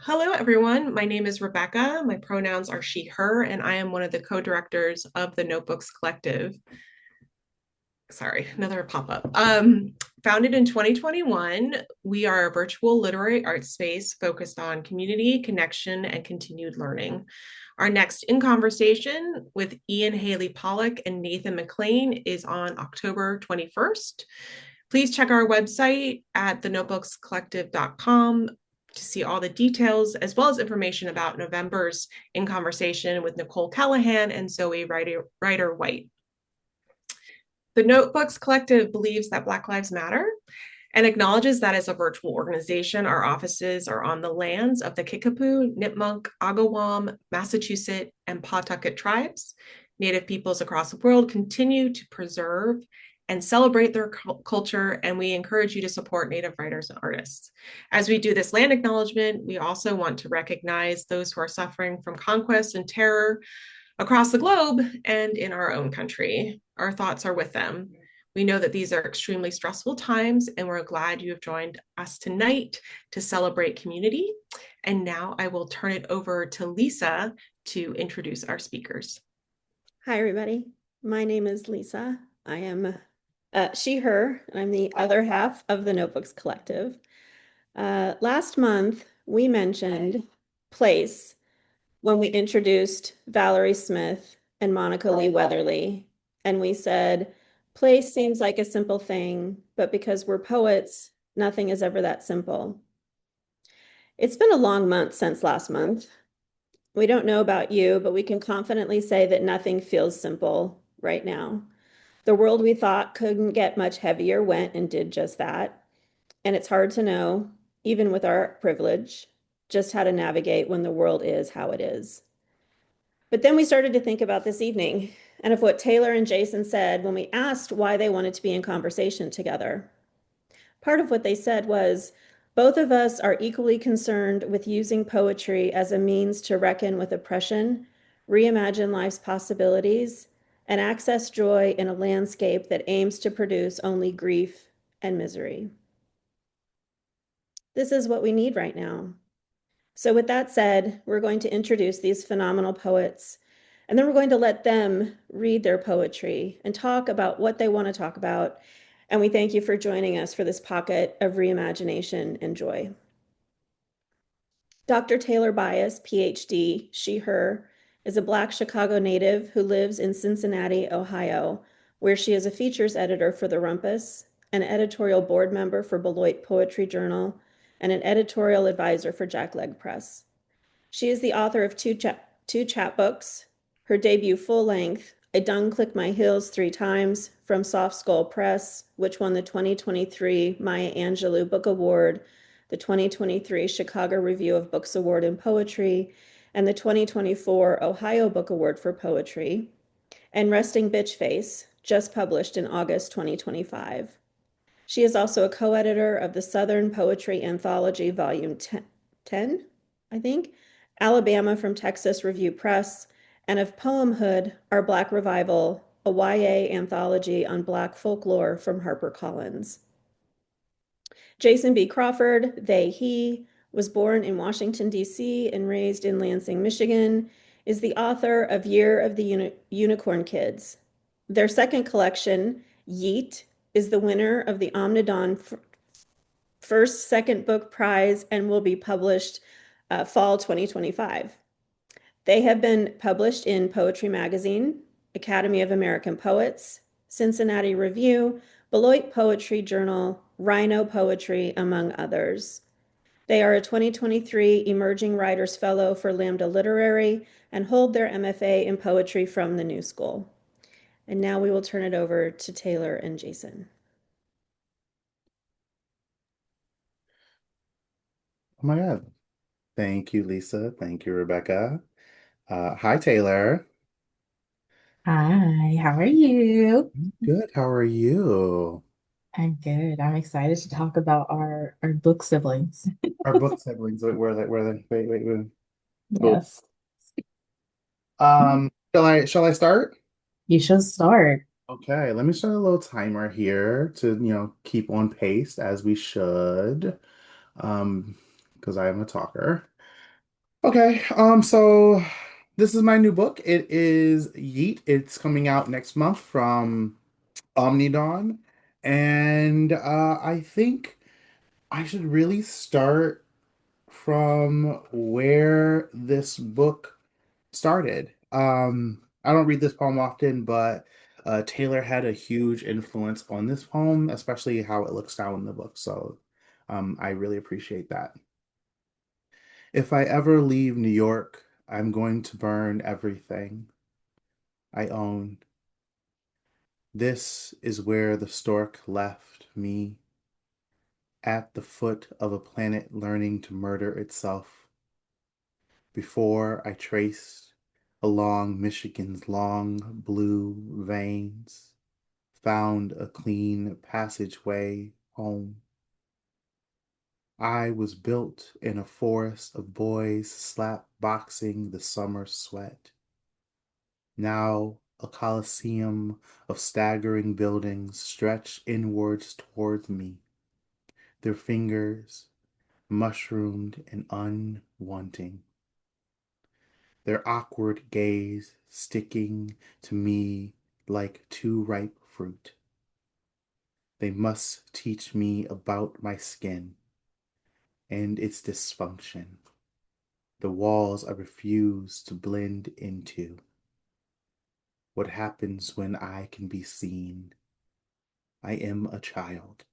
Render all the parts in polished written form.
Hello, everyone. My name is Rebecca. My pronouns are she, her, and I am one of the co-directors of the Notebooks Collective. Sorry, another pop-up. Founded in 2021, we are a virtual literary art space focused on community, connection, and continued learning. Our next in conversation with Ian Haley Pollock and Nathan McLean is on October 21st. Please check our website at thenotebookscollective.com to see all the details, as well as information about November's In Conversation with Nicole Callahan and Zoe Ryder White. The Notebooks Collective believes that Black Lives Matter and acknowledges that as a virtual organization, our offices are on the lands of the Kickapoo, Nipmuc, Agawam, Massachusetts, and Pawtucket tribes. Native peoples across the world continue to preserve and celebrate their culture, and we encourage you to support Native writers and artists. As we do this land acknowledgement, we also want to recognize those who are suffering from conquest and terror across the globe and in our own country. Our thoughts are with them. We know that these are extremely stressful times, and we're glad you have joined us tonight to celebrate community. And now I will turn it over to Lisa to introduce our speakers. Hi, everybody. My name is Lisa. I am she, her, and I'm the other half of the Notebooks Collective. Last month, we mentioned place when we introduced Valerie Smith and Monica Lee Weatherly. And we said, place seems like a simple thing, but because we're poets, nothing is ever that simple. It's been a long month since last month. We don't know about you, but we can confidently say that nothing feels simple right now. The world we thought couldn't get much heavier went and did just that. And it's hard to know, even with our privilege, just how to navigate when the world is how it is. But then we started to think about this evening and of what Taylor and Jason said when we asked why they wanted to be in conversation together. Part of what they said was, both of us are equally concerned with using poetry as a means to reckon with oppression, reimagine life's possibilities, and access joy in a landscape that aims to produce only grief and misery. This is what we need right now. So with that said, we're going to introduce these phenomenal poets, and then we're going to let them read their poetry and talk about what they want to talk about. And we thank you for joining us for this pocket of reimagination and joy. Dr. Taylor Byas, Ph.D., she, her, is a Black Chicago native who lives in Cincinnati, Ohio, where she is a features editor for the Rumpus, an editorial board member for Beloit Poetry Journal, and an editorial advisor for Jackleg Press. She is the author of two chapbooks, her debut full-length, I Done Click My Heels 3 Times, from Soft Skull Press, which won the 2023 Maya Angelou Book Award, the 2023 Chicago Review of Books Award in Poetry, and the 2024 Ohio Book Award for Poetry, and Resting Bitch Face, just published in August 2025. She is also a co-editor of the Southern Poetry Anthology, Volume 10, I think, Alabama from Texas Review Press, and of Poemhood, Our Black Revival, a YA anthology on Black folklore from HarperCollins. Jason B. Crawford, they, he, was born in Washington, D.C. and raised in Lansing, Michigan, is the author of Year of the Unicorn Kids. Their second collection, Yeet, is the winner of the Omnidon First Second Book Prize and will be published fall 2025. They have been published in Poetry Magazine, Academy of American Poets, Cincinnati Review, Beloit Poetry Journal, Rhino Poetry, among others. They are a 2023 Emerging Writers Fellow for Lambda Literary and hold their MFA in poetry from the New School. And now we will turn it over to Taylor and Jason. Oh my God. Thank you, Lisa. Thank you, Rebecca. Hi, Taylor. Hi, how are you? Good. How are you? I'm good. I'm excited to talk about our book siblings. Our book siblings. Wait, wait. Cool. Yes. Shall I start? You should start. Okay, let me start a little timer here to, keep on pace as we should. Um, because I am a talker. Okay, so this is my new book. It is Yeet. It's coming out next month from Omnidon, and I think I should really start from where this book started. I don't read this poem often, but Taylor had a huge influence on this poem, especially how it looks now in the book. So, I really appreciate that. If I ever leave New York, I'm going to burn everything I own. This is where the stork left me, at the foot of a planet learning to murder itself. Before I traced along Michigan's long blue veins, found a clean passageway home. I was built in a forest of boys slap boxing the summer sweat. Now a coliseum of staggering buildings stretch inwards toward me, their fingers mushroomed and unwanting, their awkward gaze sticking to me like too ripe fruit. They must teach me about my skin and its dysfunction, the walls I refuse to blend into. What happens when I can be seen? I am a child,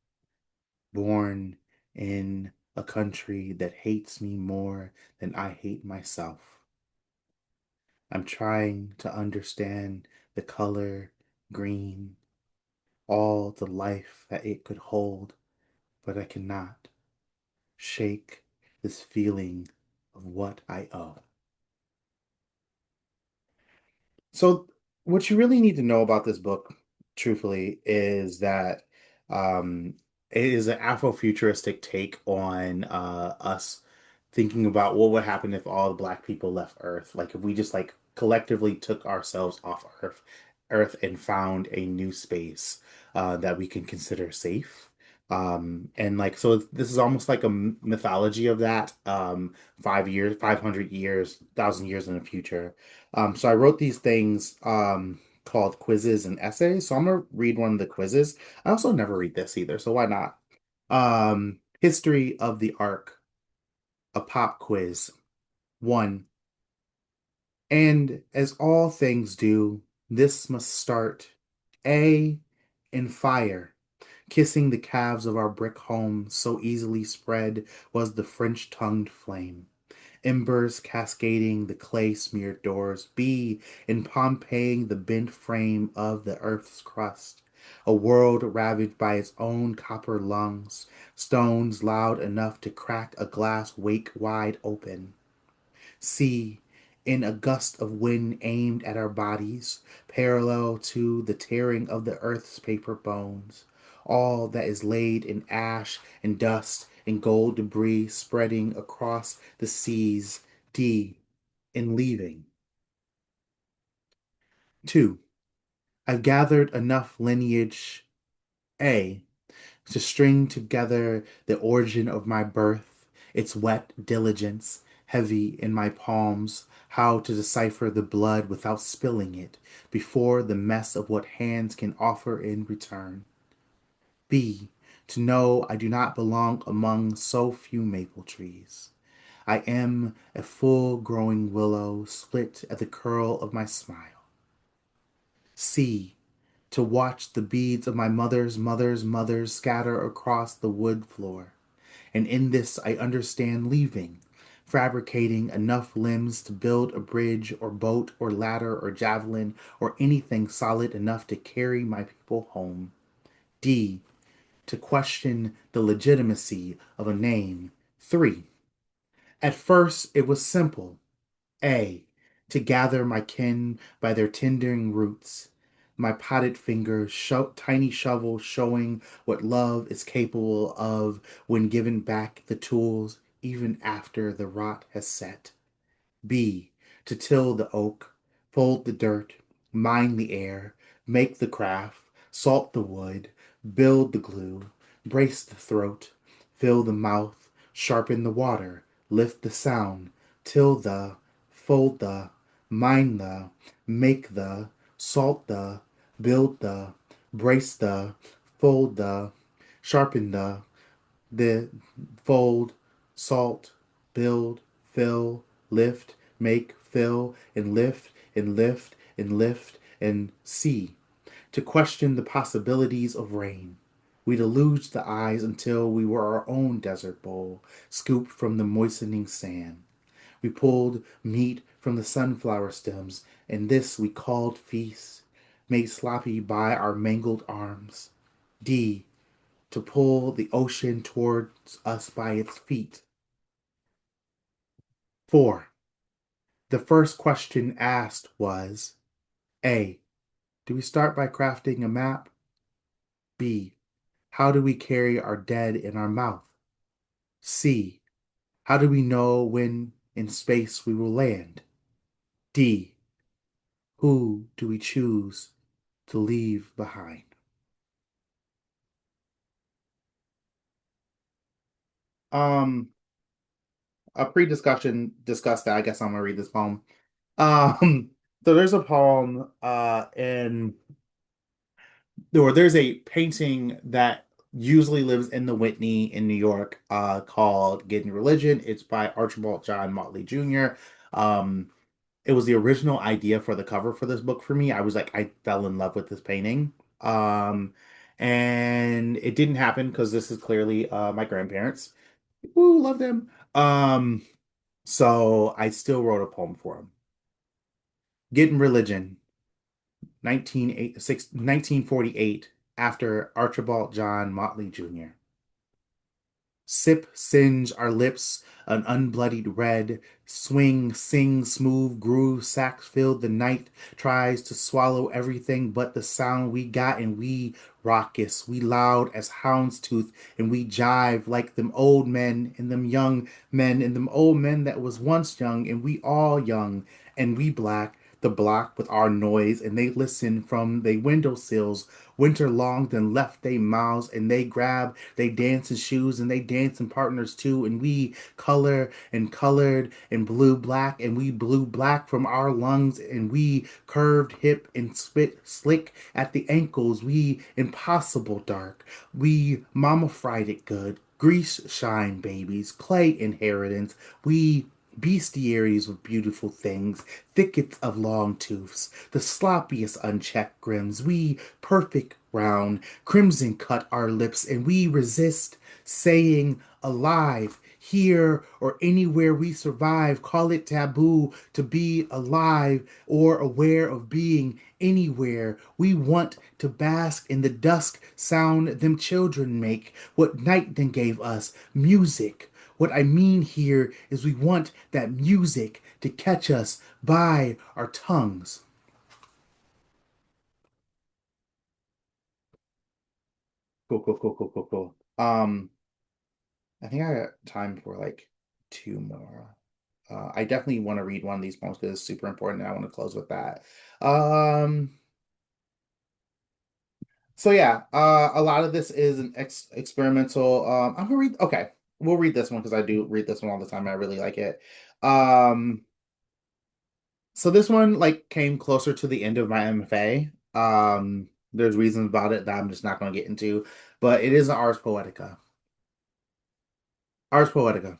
born in a country that hates me more than I hate myself. I'm trying to understand the color green, all the life that it could hold, but I cannot shake this feeling of what I owe. So, what you really need to know about this book, truthfully, is that um, it is an Afrofuturistic take on us thinking about what would happen if all the Black people left Earth. Like if we just like collectively took ourselves off Earth and found a new space that we can consider safe. And like so, this is almost like a mythology of that. 5 years, 500 years, 1,000 years in the future. So I wrote these things called quizzes and essays. So I'm gonna read one of the quizzes. I also never read this either, so why not? History of the Ark, a pop quiz. One, and as all things do, this must start A in fire. Kissing the calves of our brick home, so easily spread was the French-tongued flame. Embers cascading the clay-smeared doors. B, in Pompeying the bent frame of the earth's crust. A world ravaged by its own copper lungs. Stones loud enough to crack a glass wake wide open. C, in a gust of wind aimed at our bodies, parallel to the tearing of the earth's paper bones. All that is laid in ash and dust and gold debris spreading across the seas. D, in leaving. 2. I've gathered enough lineage. A, to string together the origin of my birth, its wet diligence, heavy in my palms, how to decipher the blood without spilling it, before the mess of what hands can offer in return. B, to know I do not belong among so few maple trees. I am a full-growing willow split at the curl of my smile. C, to watch the beads of my mother's mother's mother scatter across the wood floor. And in this I understand leaving, fabricating enough limbs to build a bridge or boat or ladder or javelin or anything solid enough to carry my people home. D, to question the legitimacy of a name. 3. At first it was simple. A, to gather my kin by their tendering roots, my potted fingers, tiny shovels showing what love is capable of when given back the tools, even after the rot has set. B, to till the oak, fold the dirt, mine the air, make the craft, salt the wood, build the glue, brace the throat, fill the mouth, sharpen the water, lift the sound, till the, fold the, mind the, make the, salt the, build the, brace the, fold the, sharpen the, fold, salt, build, fill, lift, make, fill, and lift, and lift, and lift, and see. To question the possibilities of rain. We deluged the eyes until we were our own desert bowl, scooped from the moistening sand. We pulled meat from the sunflower stems, and this we called feast, made sloppy by our mangled arms. D. To pull the ocean towards us by its feet. 4. The first question asked was A. Do we start by crafting a map? B. How do we carry our dead in our mouth? C. How do we know when in space we will land? D. Who do we choose to leave behind? Um, a pre-discussion discussed that. I guess I'm gonna read this poem. Um, so there's a poem in or there's a painting that usually lives in the Whitney in New York called Getting Religion. It's by Archibald John Motley Jr. Um, it was the original idea for the cover for this book for me. I was like, I fell in love with this painting. Um, and it didn't happen because this is clearly my grandparents. Ooh, love them. So I still wrote a poem for them. Getting Religion. 1948, after Archibald John Motley Jr. Sip, singe our lips, an unbloodied red. Swing, sing, smooth groove, sax filled the night. Tries to swallow everything but the sound we got, and we raucous, we loud as houndstooth, and we jive like them old men and them young men and them old men that was once young, and we all young, and we black the block with our noise, and they listen from they windowsills winter long, then left they mouths, and they grab they dancing shoes, and they dancing partners too, and we color and colored and blue black, and we blue black from our lungs, and we curved hip and spit slick at the ankles, we impossible dark, we mama fried it good, grease shine babies, clay inheritance, we bestiaries with beautiful things, thickets of long tooths, the sloppiest unchecked grims, we perfect round, crimson cut our lips, and we resist saying alive. Here or anywhere we survive, call it taboo to be alive or aware of being anywhere. We want to bask in the dusk sound them children make, what night then gave us music. What I mean here is we want that music to catch us by our tongues. Cool, cool, cool, cool, cool, cool. I think I got time for like two more. I definitely want to read one of these poems because it's super important and I want to close with that. Um, so yeah, a lot of this is an experimental. I'm gonna read. Okay, we'll read this one because I do read this one all the time. I really like it. Um, so this one like came closer to the end of my MFA. There's reasons about it that I'm just not gonna get into, but it is an Ars Poetica. Ars Poetica.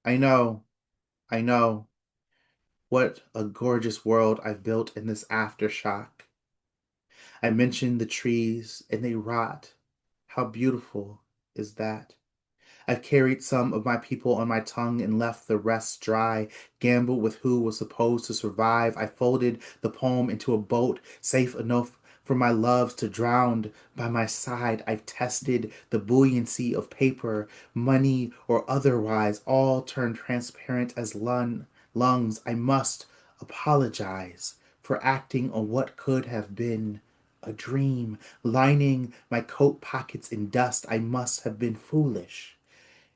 I know, I know. What a gorgeous world I've built in this aftershock. I mention the trees and they rot. How beautiful is that? I've carried some of my people on my tongue and left the rest dry, gambled with who was supposed to survive. I folded the poem into a boat, safe enough for my loves to drown by my side. I've tested the buoyancy of paper, money or otherwise, all turned transparent as lungs. I must apologize for acting on what could have been a dream, lining my coat pockets in dust. I must have been foolish.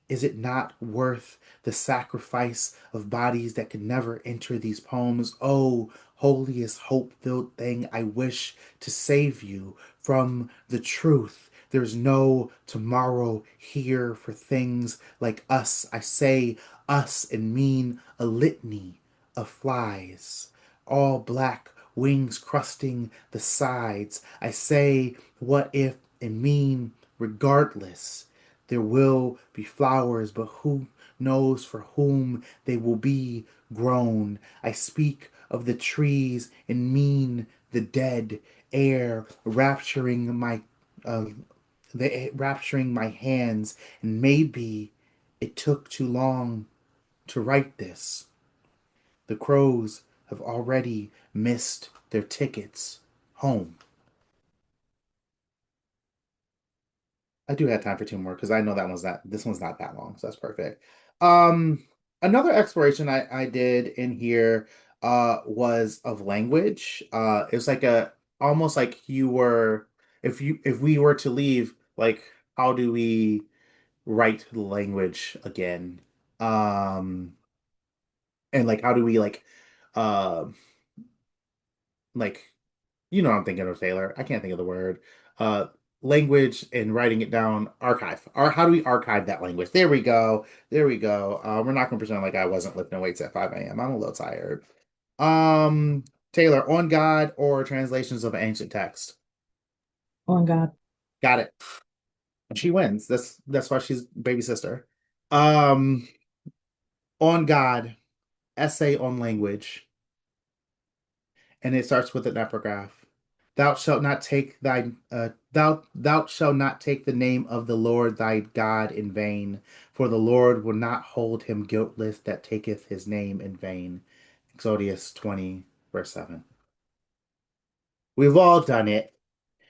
Is it not worth the sacrifice of bodies that could never enter these poems? Oh, holiest hope-filled thing, I wish to save you from the truth There's no tomorrow here for things like us. I say us and mean a litany of flies, all black wings crusting the sides. I say what if and mean regardless. There will be flowers, but who knows for whom they will be grown. I speak of the trees and mean the dead air uh, rapturing my hands, and maybe it took too long to write this. The crows have already missed their tickets home. I do have time for two more because I know this one's not that long, so that's perfect. Um, Another exploration I did in here was of language. It was like a almost like you were if we were to leave, like how do we write the language again? Um, and like how do we uh like you know what I'm thinking of, Taylor. I can't think of the word. Uh, Language and writing it down. Archive. Or how do we archive that language? There we go. There we go. We're not gonna pretend like I wasn't lifting weights at 5 a.m. I'm a little tired. Um, Taylor, on God or translations of ancient text? Oh God. Got it. She wins. That's why she's baby sister. Um, on God, essay on language. And it starts with an epigraph. Thou shalt not take the name of the Lord thy God in vain, for the Lord will not hold him guiltless that taketh his name in vain. Exodus 20, verse 7. We've all done it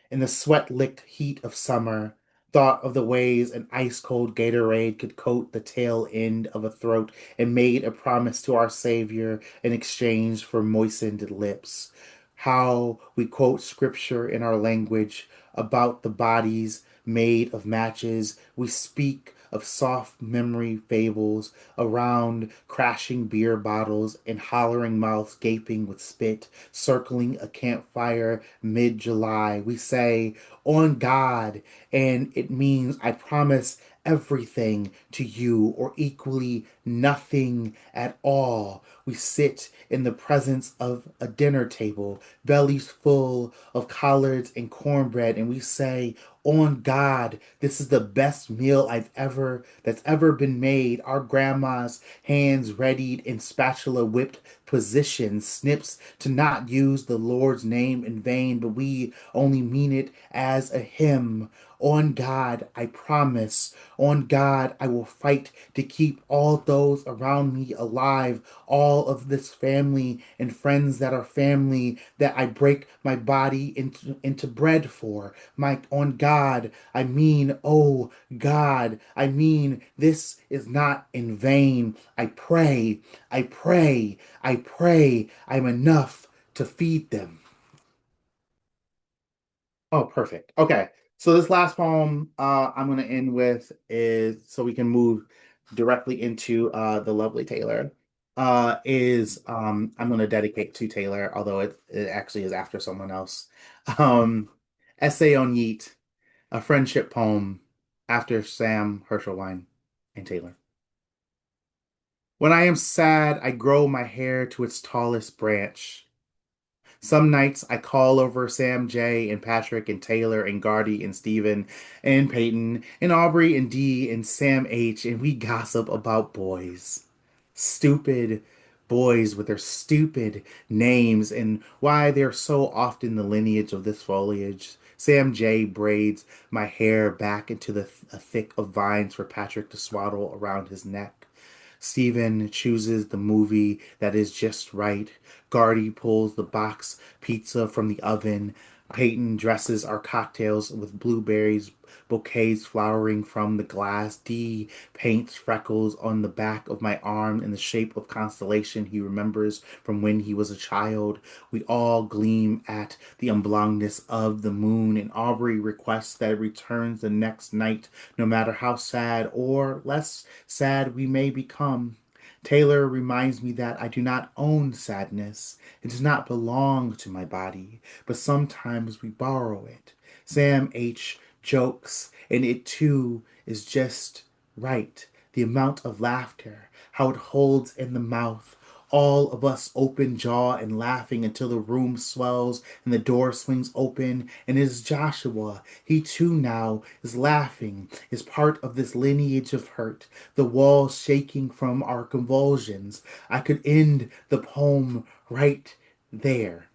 in the sweat-licked heat of summer, thought of the ways an ice-cold Gatorade could coat the tail end of a throat, and made a promise to our Savior in exchange for moistened lips. How we quote scripture in our language about the bodies made of matches. We speak of soft memory fables around crashing beer bottles and hollering mouths gaping with spit, circling a campfire mid-July. We say, on God, and it means I promise everything to you, or equally nothing at all. We sit in the presence of a dinner table, bellies full of collards and cornbread, and we say, on God, this is the best meal that's ever been made. Our grandma's hands readied in spatula whipped position, snips to not use the Lord's name in vain, but we only mean it as a hymn. On God, I promise. On God, I will fight to keep all those around me alive, all of this family and friends that are family that I break my body into bread for. On God, I mean, oh God, I mean, this is not in vain. I pray, I pray I'm enough to feed them. Oh, perfect. Okay. So this last poem I'm going to end with is so we can move directly into the lovely Taylor. Is I'm going to dedicate to Taylor, although it actually is after someone else. Um, Essay on Yeat, a friendship poem after Sam Herschelwein and Taylor. When I am sad, I grow my hair to its tallest branch. Some nights I call over Sam J and Patrick and Taylor and Gardy and Steven and Peyton and Aubrey and Dee and Sam H, and we gossip about boys. Stupid boys with their stupid names and why they're so often the lineage of this foliage. Sam J braids my hair back into a thick of vines for Patrick to swaddle around his neck. Steven chooses the movie that is just right. Gardy pulls the box pizza from the oven. Peyton dresses our cocktails with blueberries, bouquets flowering from the glass. Dee paints freckles on the back of my arm in the shape of constellation he remembers from when he was a child. We all gleam at the oblongness of the moon, and Aubrey requests that it returns the next night, no matter how sad or less sad we may become. Taylor reminds me that I do not own sadness. It does not belong to my body, but sometimes we borrow it. Sam H. jokes, and it too is just right. The amount of laughter, how it holds in the mouth. All of us open jaw and laughing until the room swells and the door swings open. And it is Joshua. He too now is laughing, is part of this lineage of hurt. The walls shaking from our convulsions. I could end the poem right there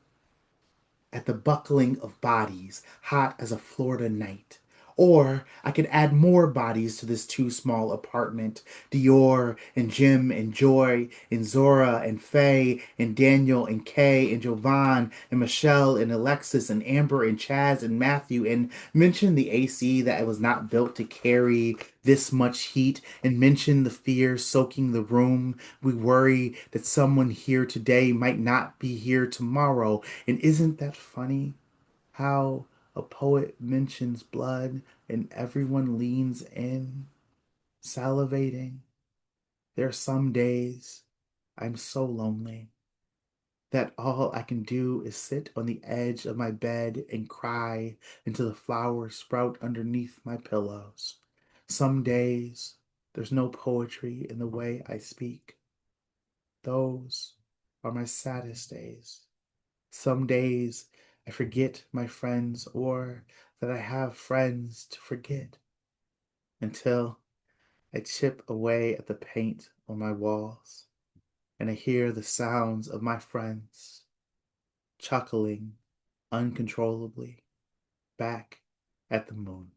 at the buckling of bodies, hot as a Florida night. Or I could add more bodies to this too small apartment. Dior and Jim and Joy and Zora and Faye and Daniel and Kay and Jovan and Michelle and Alexis and Amber and Chaz and Matthew, and mention the AC that was not built to carry this much heat, and mention the fear soaking the room. We worry that someone here today might not be here tomorrow. And isn't that funny? How a poet mentions blood and everyone leans in, salivating. There are some days I'm so lonely that all I can do is sit on the edge of my bed and cry until the flowers sprout underneath my pillows. Some days there's no poetry in the way I speak. Those are my saddest days. Some days I forget my friends or that I have friends to forget until I chip away at the paint on my walls and I hear the sounds of my friends chuckling uncontrollably back at the moon.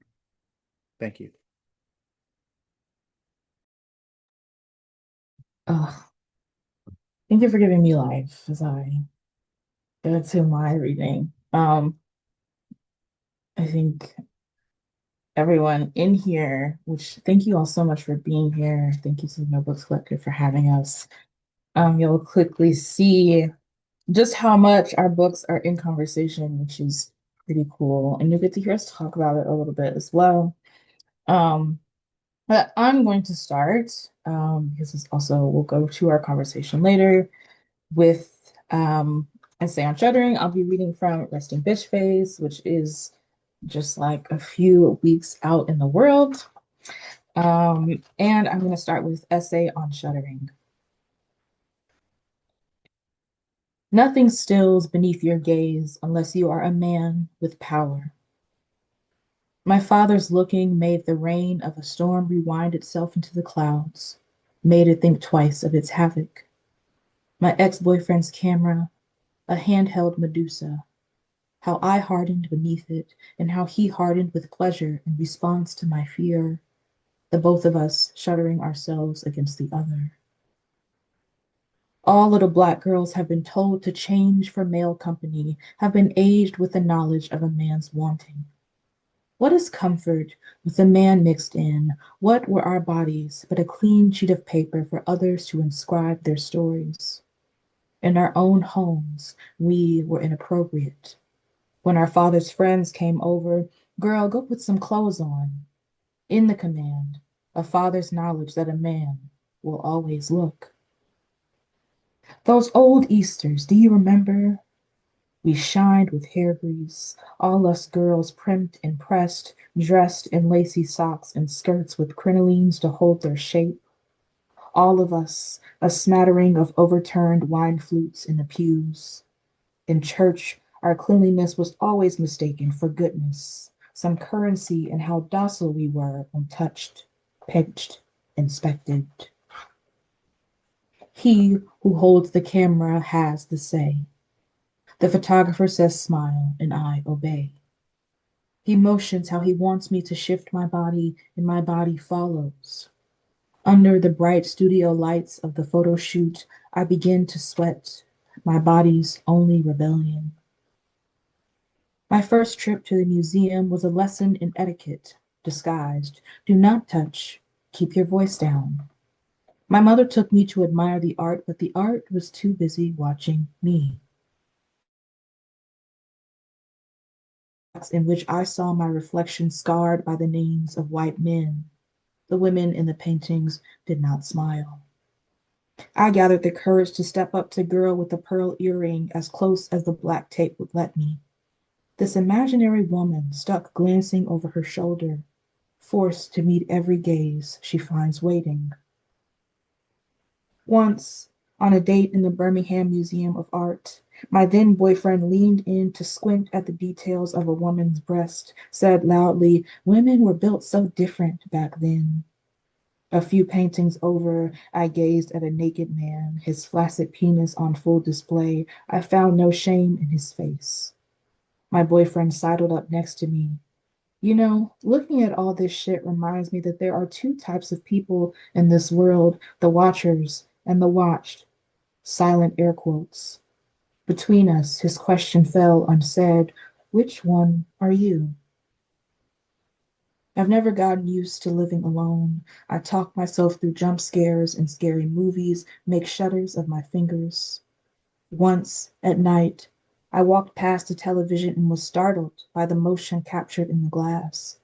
Thank you. Oh, thank you for giving me life as I go to my reading. I think everyone in here, which thank you all so much for being here. Thank you to the Notebooks Collective for having us. You'll quickly see just how much our books are in conversation, which is pretty cool. And you'll get to hear us talk about it a little bit as well. But I'm going to start because this also will go to our conversation later with Essay on Shuddering. I'll be reading from Resting Bitch Phase, which is just like a few weeks out in the world. And I'm going to start with Essay on Shuddering. Nothing stills beneath your gaze unless you are a man with power. My father's looking made the rain of a storm rewind itself into the clouds, made it think twice of its havoc. My ex-boyfriend's camera, a handheld Medusa, how I hardened beneath it and how he hardened with pleasure in response to my fear, the both of us shuddering ourselves against the other. All little Black girls have been told to change for male company, have been aged with the knowledge of a man's wanting. What is comfort with the man mixed in? What were our bodies but a clean sheet of paper for others to inscribe their stories? In our own homes, we were inappropriate. When our father's friends came over, girl, go put some clothes on. In the command, a father's knowledge that a man will always look. Those old Easters, do you remember? We shined with hair grease, all us girls primped and pressed, dressed in lacy socks and skirts with crinolines to hold their shape. All of us, a smattering of overturned wine flutes in the pews. In church, our cleanliness was always mistaken for goodness, some currency in how docile we were when touched, pinched, inspected. He who holds the camera has the say. The photographer says smile, and I obey. He motions how he wants me to shift my body, and my body follows. Under the bright studio lights of the photo shoot, I begin to sweat, my body's only rebellion. My first trip to the museum was a lesson in etiquette, disguised. Do not touch, keep your voice down. My mother took me to admire the art, but the art was too busy watching me. In which I saw my reflection scarred by the names of white men. The women in the paintings did not smile. I gathered the courage to step up to girl with the pearl earring as close as the black tape would let me. this imaginary woman stuck glancing over her shoulder, forced to meet every gaze she finds waiting. Once, on a date in the Birmingham Museum of Art, my then boyfriend leaned in to squint at the details of a woman's breast, said loudly, "Women were built so different back then." A few paintings over, I gazed at a naked man, his flaccid penis on full display. I found no shame in his face. My boyfriend sidled up next to me. You know, looking at all this shit reminds me that there are two types of people in this world, the watchers and the watched. Silent air quotes. Between us, his question fell unsaid. Which one are you? I've never gotten used to living alone. I talk myself through jump scares and scary movies, make shudders of my fingers. Once, at night, I walked past a television and was startled by the motion captured in the glass.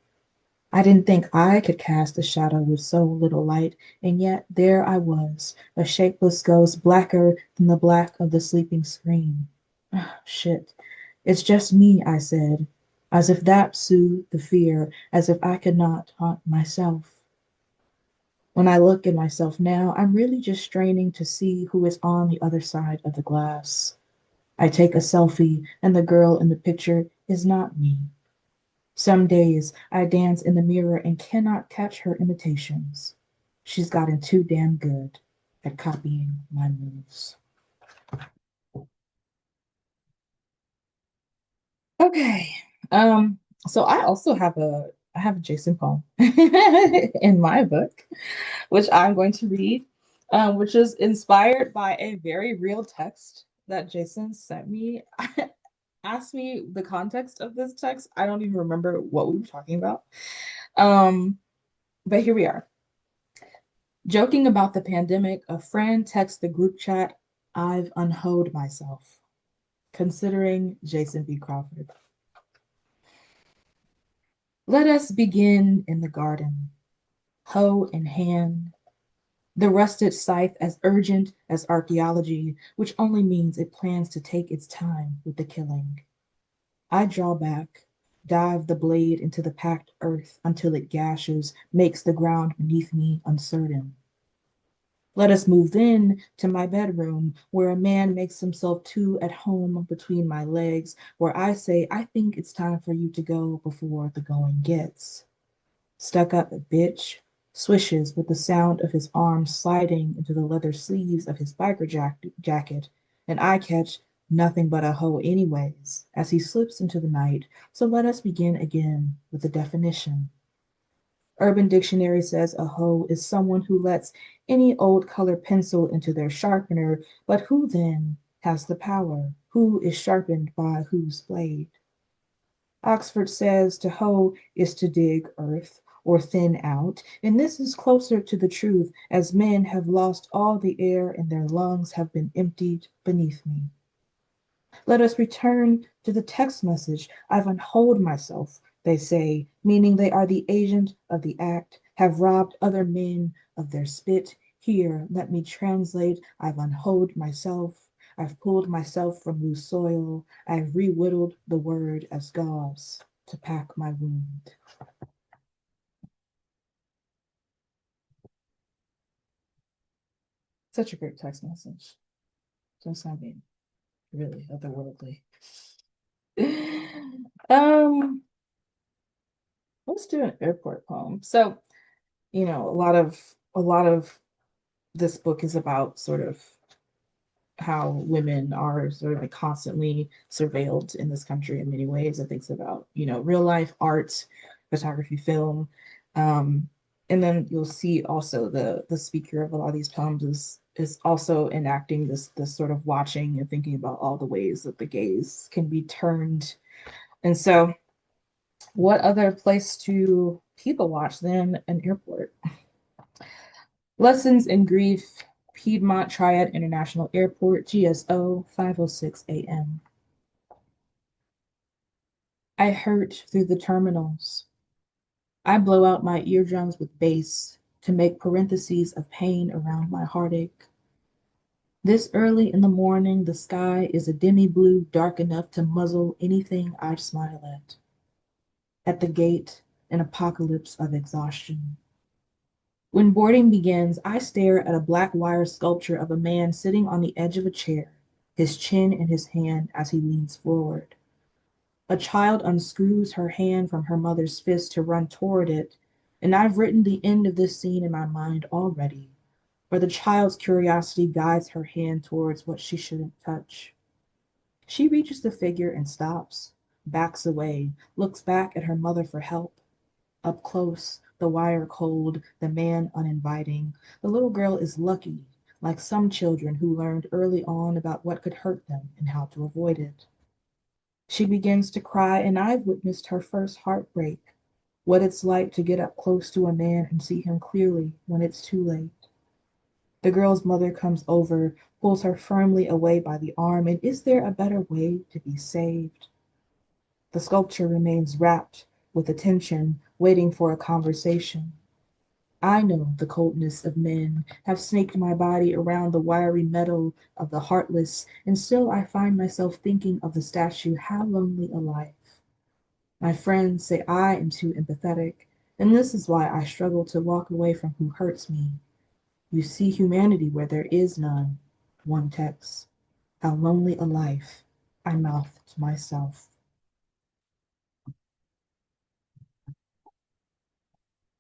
I didn't think I could cast a shadow with so little light, and yet there I was, a shapeless ghost blacker than the black of the sleeping screen. Shit. It's just me, I said, as if that soothed the fear, as if I could not haunt myself. When I look at myself now, I'm really just straining to see who is on the other side of the glass. I take a selfie, and the girl in the picture is not me. Some days I dance in the mirror and cannot catch her imitations. She's gotten too damn good at copying my moves. Okay. So I also have a Jason poem in my book, which I'm going to read, which is inspired by a very real text that Jason sent me. Asked me the context of this text. I don't even remember what we were talking about. But here we are. Joking about the pandemic, a friend texts the group chat, "I've unhoed myself," considering Jason B. Crawford. Let us begin in the garden, hoe in hand, the rusted scythe as urgent as archaeology, which only means it plans to take its time with the killing. I draw back, dive the blade into the packed earth until it gashes, makes the ground beneath me uncertain. Let us move then to my bedroom, where a man makes himself too at home between my legs, where I say, "I think it's time for you to go before the going gets." Stuck up bitch swishes with the sound of his arms sliding into the leather sleeves of his biker jacket, and I catch nothing but a hoe anyways, as he slips into the night. So let us begin again with the definition. Urban Dictionary says a hoe is someone who lets any old color pencil into their sharpener, but who then has the power? Who is sharpened by whose blade? Oxford says to hoe is to dig earth or thin out, and this is closer to the truth, as men have lost all the air and their lungs have been emptied beneath me. Let us return to the text message. I've unholed myself, they say, meaning they are the agent of the act, have robbed other men of their spit. Here, let me translate. I've unholed myself. I've pulled myself from loose soil. I've re-whittled the word as gauze to pack my wound. Such a great text message. Just, I mean, really otherworldly. um, let's do an airport poem. So, you know, a lot of this book is about sort of how women are sort of like constantly surveilled in this country in many ways. It thinks about, you know, real life art, photography, film. Um, and then you'll see also the speaker of a lot of these poems is also enacting this sort of watching and thinking about all the ways that the gaze can be turned. And so what other place to people watch than an airport? Lessons in Grief, Piedmont Triad International Airport, GSO, 5:06 a.m. I hurt through the terminals. I blow out my eardrums with bass to make parentheses of pain around my heartache. This early in the morning, the sky is a demi-blue dark enough to muzzle anything I'd smile at. At the gate, an apocalypse of exhaustion. When boarding begins, I stare at a black wire sculpture of a man sitting on the edge of a chair, his chin in his hand as he leans forward. A child unscrews her hand from her mother's fist to run toward it, and I've written the end of this scene in my mind already, where the child's curiosity guides her hand towards what she shouldn't touch. She reaches the figure and stops, backs away, looks back at her mother for help. Up close, the wire cold, the man uninviting. The little girl is lucky, like some children who learned early on about what could hurt them and how to avoid it. She begins to cry, and I've witnessed her first heartbreak, what it's like to get up close to a man and see him clearly when it's too late. The girl's mother comes over, pulls her firmly away by the arm, and is there a better way to be saved? The sculpture remains wrapped with attention, waiting for a conversation. I know the coldness of men, have snaked my body around the wiry metal of the heartless, and still I find myself thinking of the statue, how lonely a life. My friends say I am too empathetic, and this is why I struggle to walk away from who hurts me. You see humanity where there is none. One text. How lonely a life, I mouth to myself.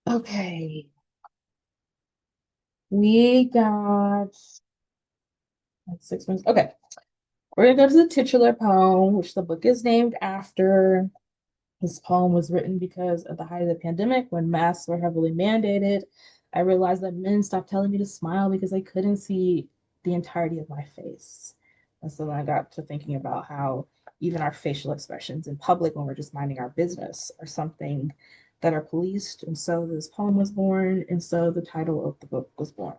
Okay, we got like 6 minutes. Okay, we're gonna go to the titular poem, which the book is named after. This poem was written because of the height of the pandemic when masks were heavily mandated. I realized that men stopped telling me to smile because they couldn't see the entirety of my face. And so then I got to thinking about how even our facial expressions in public when we're just minding our business are something that are policed. And so this poem was born, and so the title of the book was born.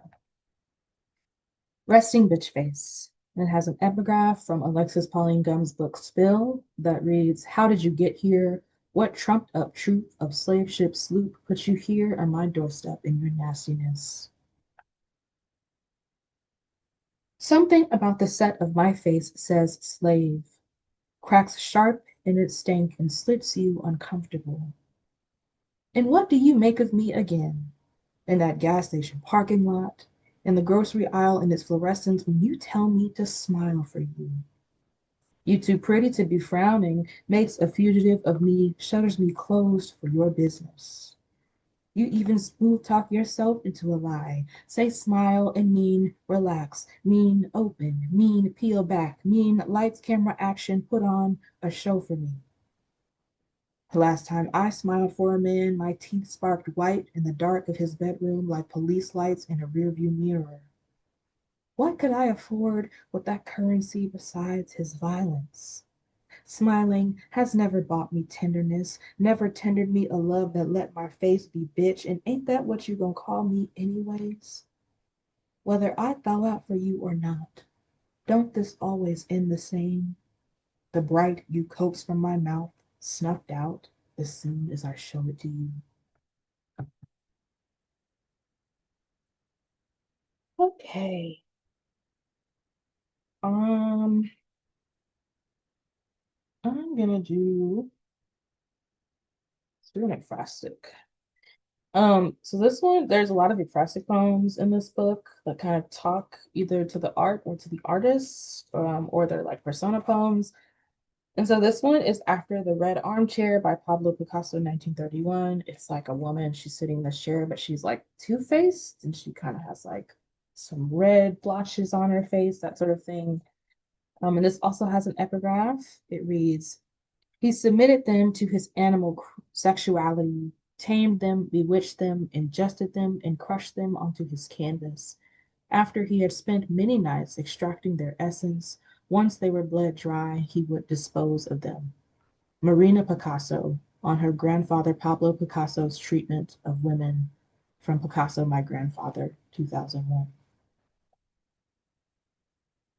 Resting Bitch Face. And it has an epigraph from Alexis Pauline Gumb's book Spill that reads, how did you get here? What trumped up truth of slave ship sloop put you here on my doorstep in your nastiness? Something about the set of my face says slave, cracks sharp in its stank and slits you uncomfortable. And what do you make of me again? In that gas station parking lot, in the grocery aisle in its fluorescence when you tell me to smile for you. You too pretty to be frowning makes a fugitive of me, shutters me closed for your business. You even smooth talk yourself into a lie. Say smile and mean relax, mean open, mean peel back, mean lights, camera, action, put on a show for me. The last time I smiled for a man, my teeth sparked white in the dark of his bedroom like police lights in a rearview mirror. What could I afford with that currency besides his violence? Smiling has never bought me tenderness, never tendered me a love that let my face be bitch, and ain't that what you gonna call me anyways? Whether I thaw out for you or not, don't this always end the same? The bright you coax from my mouth, snuffed out as soon as I show it to you. Okay. Um, I'm gonna do student ekphrastic. So this one, there's a lot of ekphrastic poems in this book that kind of talk either to the art or to the artist, or they're like persona poems. And so this one is After the Red Armchair by Pablo Picasso, 1931. It's like a woman, she's sitting in this chair, but she's like two-faced, and she kind of has like some red blotches on her face, that sort of thing. And this also has an epigraph. It reads, he submitted them to his animal sexuality, tamed them, bewitched them, ingested them, and crushed them onto his canvas. After he had spent many nights extracting their essence, once they were bled dry, he would dispose of them. Marina Picasso, on her grandfather Pablo Picasso's treatment of women, from Picasso, My Grandfather, 2001.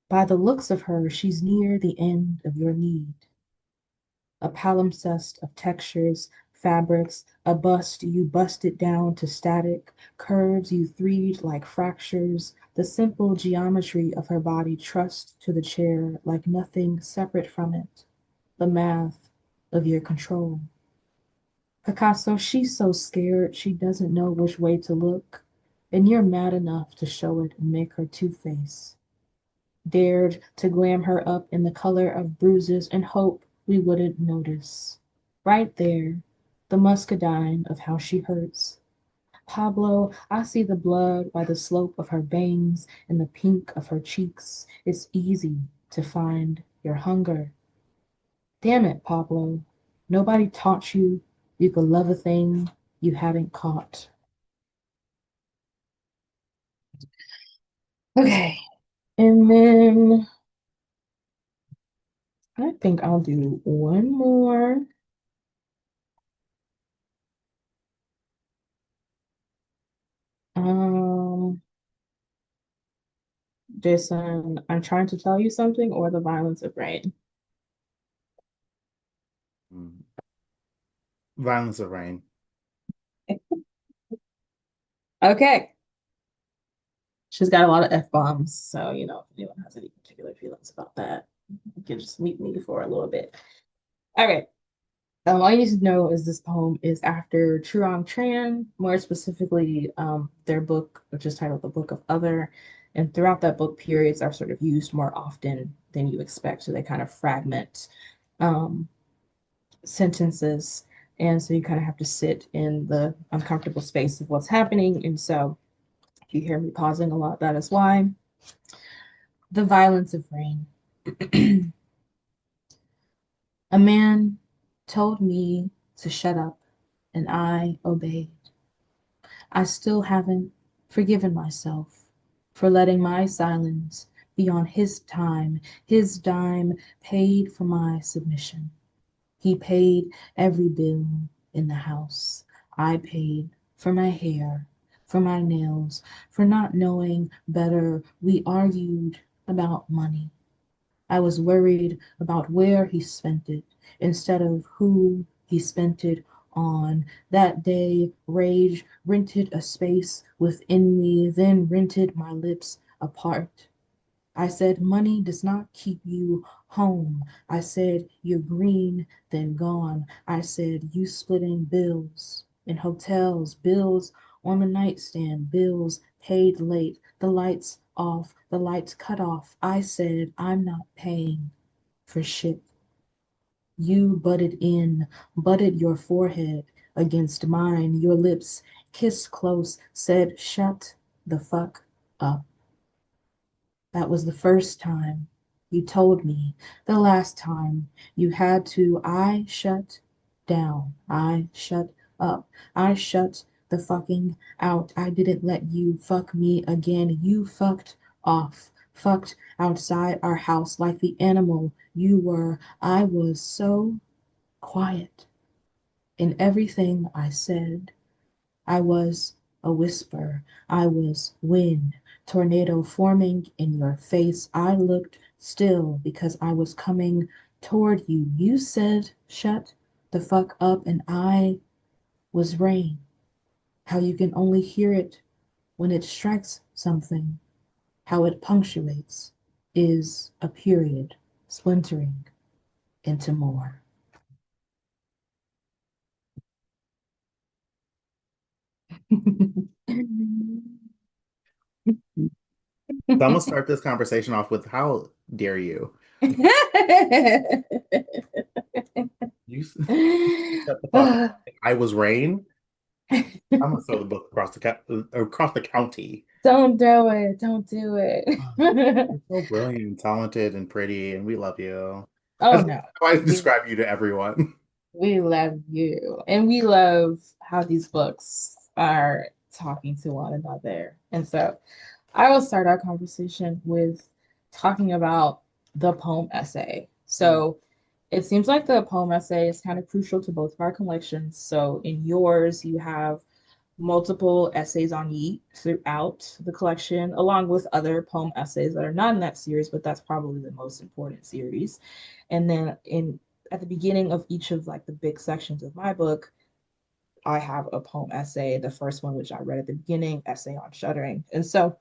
By the looks of her, she's near the end of your need. A palimpsest of textures, fabrics, a bust you busted down to static, curves you threed like fractures, the simple geometry of her body trussed to the chair like nothing separate from it, the math of your control. Picasso, she's so scared she doesn't know which way to look, and you're mad enough to show it and make her two-face. Dared to glam her up in the color of bruises and hope we wouldn't notice. Right there, the muscadine of how she hurts. Pablo, I see the blood by the slope of her bangs and the pink of her cheeks. It's easy to find your hunger. Damn it, Pablo. Nobody taught you you could love a thing you haven't caught. Okay. And then I think I'll do one more. Um, Jason, I'm trying to tell you something, or the violence of rain. Mm. Violence of Rain. Okay. She's got a lot of F-bombs, so if anyone has any particular feelings about that, you can just meet me for a little bit. Okay. All you need to know is this poem is after Truong Tran, more specifically, their book, which is titled The Book of Other. And throughout that book, periods are sort of used more often than you expect. So they kind of fragment um, sentences. And so you kind of have to sit in the uncomfortable space of what's happening. And so if you hear me pausing a lot, that is why. The violence of rain. A man told me to shut up, and I obeyed. I still haven't forgiven myself for letting my silence be on his time, his dime paid for my submission. He paid every bill in the house. I paid for my hair, for my nails, for not knowing better. We argued about money. I was worried about where he spent it instead of who he spent it on. That day, rage rented a space within me, then rented my lips apart. I said, money does not keep you home. I said, you're green, then gone. I said, you splitting bills in hotels, bills on the nightstand, bills paid late, the lights off, the lights cut off. I said, I'm not paying for shit. You butted your forehead against mine, your lips kissed close, said, shut the fuck up. That was the first time you told me. The last time you had to. I shut down. I shut up. I shut the fucking out. I didn't let you fuck me again. You fucked off. Fucked outside our house like the animal you were. I was so quiet in everything I said. I was a whisper. I was wind, tornado forming in your face. I looked still because I was coming toward you. You said, shut the fuck up, and I was rain. How you can only hear it when it strikes something. How it punctuates is a period splintering into more. So I'm gonna start this conversation off with how dare you? You shut the fuck up. I was rain. I'm gonna throw the book across the county. Don't do it. Don't do it. You're so brilliant and talented and pretty, and we love you. Oh That's no. how I We describe you to everyone. we love you. And we love how these books are talking to one another. And so I will start our conversation with talking about the poem essay. So it seems like the poem essay is kind of crucial to both of our collections. So in yours, you have multiple essays on yeet throughout the collection, along with other poem essays that are not in that series, but that's probably the most important series. And then in at the beginning of each of like the big sections of my book, I have a poem essay, the first one, which I read at the beginning, essay on shuddering. And so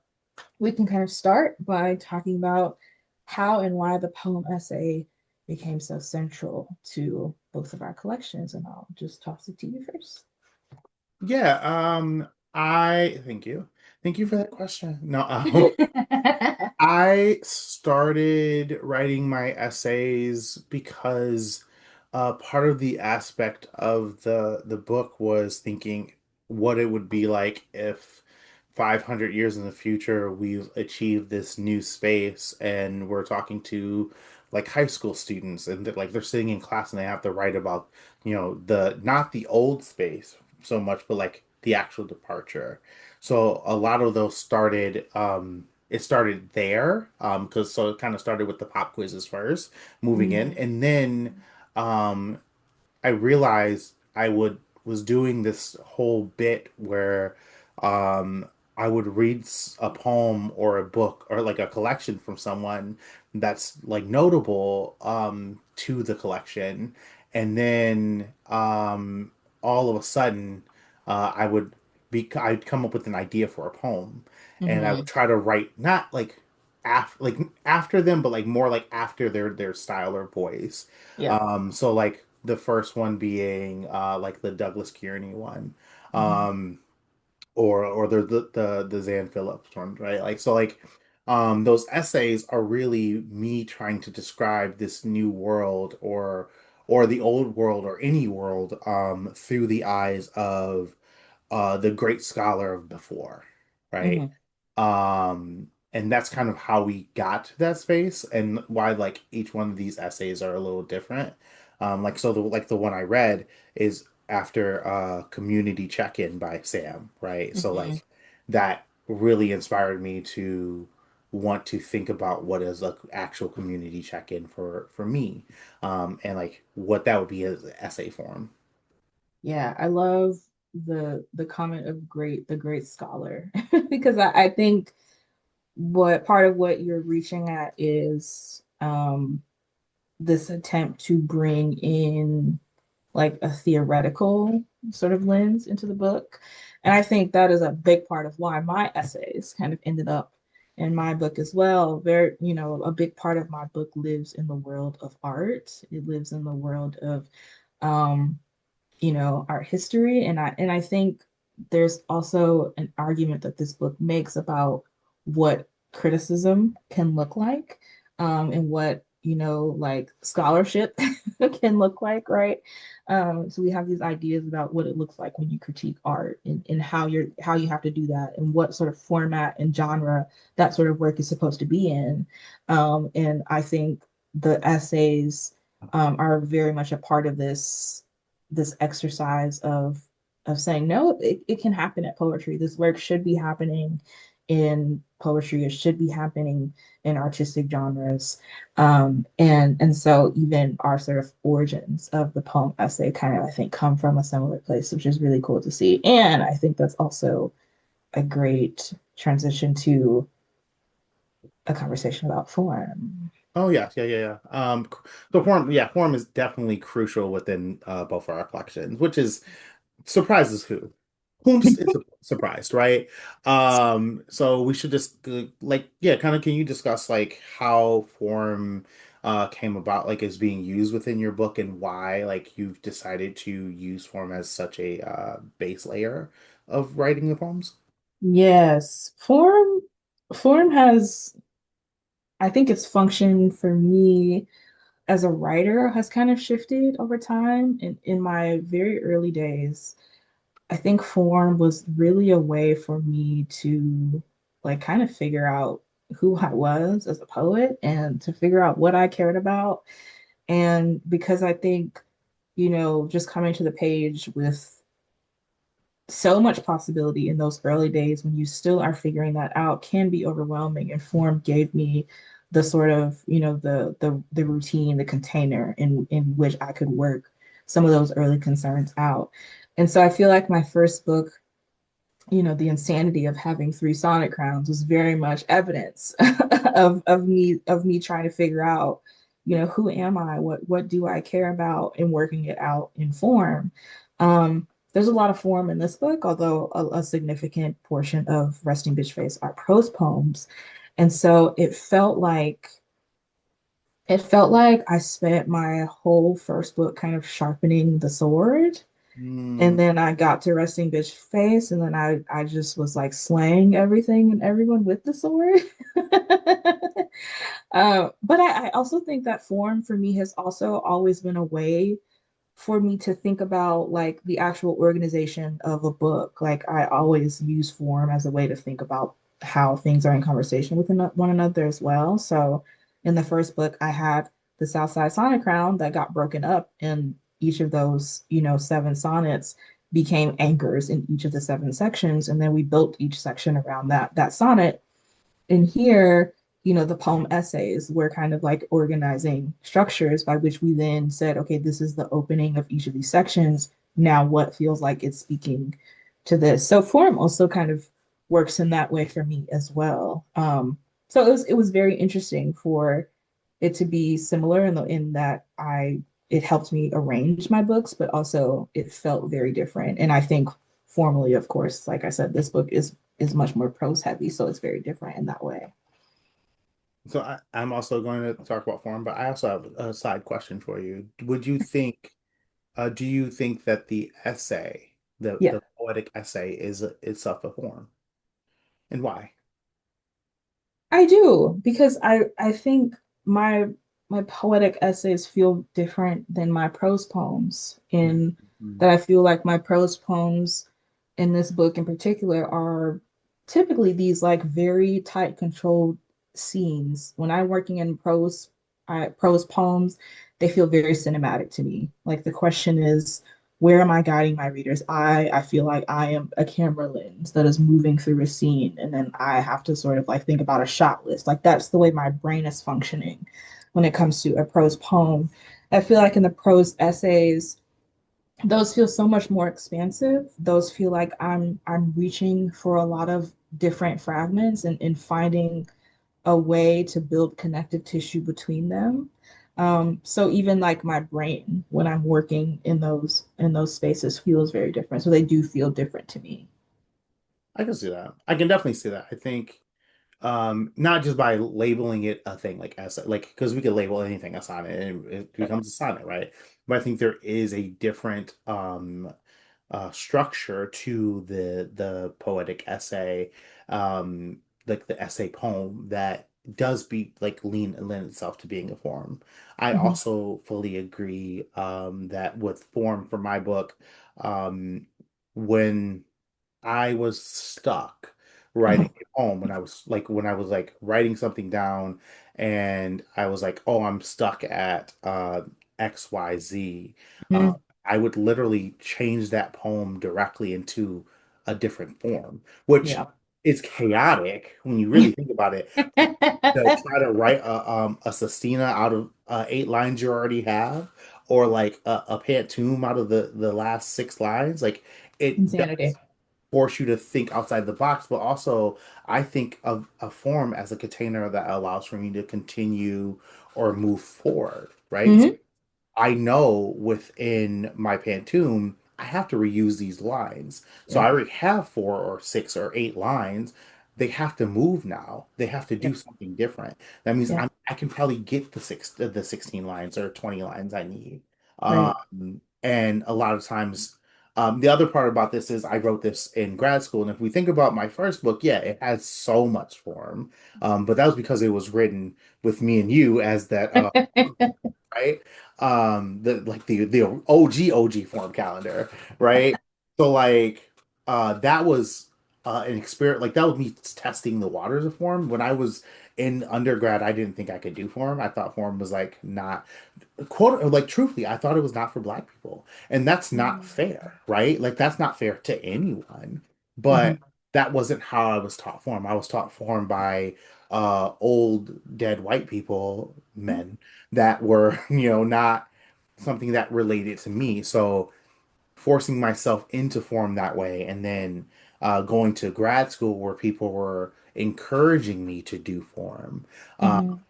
we can kind of start by talking about how and why the poem essay became so central to both of our collections. And I'll just toss it to you first. Yeah, I thank you. Thank you for that question. No, I started writing my essays because part of the aspect of the book was thinking what it would be like if 500 years in the future we've achieved this new space and we're talking to like high school students and like they're sitting in class and they have to write about, the not the old space so much, but like the actual departure. So a lot of those started it started there because so it kind of started with the pop quizzes first moving in, Mm-hmm. and then um I realized I would was doing this whole bit where um I would read a poem or a book or like a collection from someone that's like notable to the collection, and then all of a sudden I'd come up with an idea for a poem, and I Mm-hmm. would try to write not after them, but like more like after their style or voice. Yeah. So like the first one being like the Douglas Kearney one, Mm-hmm. or the Zan Phillips one, right? Like so like those essays are really me trying to describe this new world or the old world or any world through the eyes of the great scholar of before, right? Mm-hmm. And that's kind of how we got to that space and why like each one of these essays are a little different. Like so the one I read is after Community Check-in by Sam, right? So Mm-hmm. like that really inspired me to want to think about what is like actual community check-in for me, and like what that would be as an essay form. Yeah, I love the comment of the great scholar because I think what part of what you're reaching at is this attempt to bring in like a theoretical sort of lens into the book. And I think that is a big part of why my essays kind of ended up in my book as well. Very, a big part of my book lives in the world of art. It lives in the world of um, art history. And I think there's also an argument that this book makes about what criticism can look like, and what, like scholarship can look like, right? So we have these ideas about what it looks like when you critique art, and how you have to do that and what sort of format and genre that sort of work is supposed to be in. And I think the essays are very much a part of this exercise of saying no, it can happen at poetry. This work should be happening in poetry. It should be happening in artistic genres. And so even our sort of origins of the poem essay kind of, I think, come from a similar place, which is really cool to see. And I think that's also a great transition to a conversation about form. Oh yes, yeah, yeah, yeah. The form is definitely crucial within both of our collections, which is surprises whomst is surprised, right? So we should just like yeah, kind of can you discuss like how form came about, like is being used within your book and why like you've decided to use form as such a base layer of writing the poems? Yes, form has, I think its function for me as a writer has kind of shifted over time. In my very early days, I think form was really a way for me to like kind of figure out who I was as a poet and to figure out what I cared about. And because I think, just coming to the page with so much possibility in those early days when you still are figuring that out can be overwhelming. And form gave me the sort of, the routine, the container in which I could work some of those early concerns out. And so I feel like my first book, the insanity of having three sonnet crowns was very much evidence of me trying to figure out, who am I? What do I care about, and working it out in form. there's a lot of form in this book, although a significant portion of Resting Bitch Face are prose poems. And so it felt like I spent my whole first book kind of sharpening the sword. And Mm. then I got to Resting Bitch Face, and then I just was like slaying everything and everyone with the sword. But I also think that form for me has also always been a way for me to think about like the actual organization of a book. Like I always use form as a way to think about how things are in conversation with one another as well. So in the first book, I had the Southside Sonnet Crown that got broken up, and each of those, seven sonnets became anchors in each of the seven sections, and then we built each section around that sonnet. And here, the poem essays were kind of like organizing structures by which we then said, okay, this is the opening of each of these sections. Now, what feels like it's speaking to this? So, form also kind of works in that way for me as well. So it was very interesting for it to be similar in that it helped me arrange my books, but also it felt very different. And I think formally, of course, like I said, this book is much more prose heavy, so it's very different in that way. So I'm also going to talk about form, but I also have a side question for you. Do you think that the essay, Yeah, the poetic essay, is itself a form, and why? I do because I think my my poetic essays feel different than my prose poems in Mhm. that I feel like my prose poems in this book in particular are typically these like very tight controlled scenes. When I'm working in prose poems, they feel very cinematic to me. Like the question is, where am I guiding my readers? I feel like I am a camera lens that is moving through a scene, and then I have to sort of like think about a shot list. Like that's the way my brain is functioning when it comes to a prose poem. I feel like in the prose essays, those feel so much more expansive. Those feel like I'm reaching for a lot of different fragments and finding a way to build connective tissue between them. So even like my brain when I'm working in those spaces feels very different. So they do feel different to me. I can see that. I can definitely see that. I think not just by labeling it a thing like essay, like because we could label anything a sonnet and it becomes a sonnet, right? But I think there is a different structure to the poetic essay, like the essay poem that does be like lend itself to being a form. I Mhm. also fully agree that with form for my book, when I was stuck writing Mhm. at home when I was like writing something down and I was like, oh, I'm stuck at XYZ. Uh, Mhm. I would literally change that poem directly into a different form, which Yeah. is chaotic when you really think about it. To try to write a sestina out of eight lines you already have, or like a pantoum out of the last six lines, like it Insanity. does force you to think outside the box, but also I think of a form as a container that allows for me to continue or move forward, right? So Hmm. I know within my Pantoum, I have to reuse these lines. So I Yep. already have four or six or eight lines. They have to move now. They have to do Yep. something different. That means Yep. I can probably get the 16 lines or 20 lines I need. Right. And a lot of times, the other part about this is I wrote this in grad school. And if we think about my first book, yeah, it has so much form. But that was because it was written with me and you as that right? The OG form calendar, right? So like that was an experience like that was me testing the waters of form. When I was in undergrad, I didn't think I could do form. I thought form was like not quote like truthfully, I thought it was not for black people. And that's not fair, right? Like that's not fair to anyone. But Hmm. that wasn't how I was taught form. I was taught form by old dead white people, men that were, not something that related to me. So forcing myself into form that way and then going to grad school where people were encouraging me to do form. Hmm.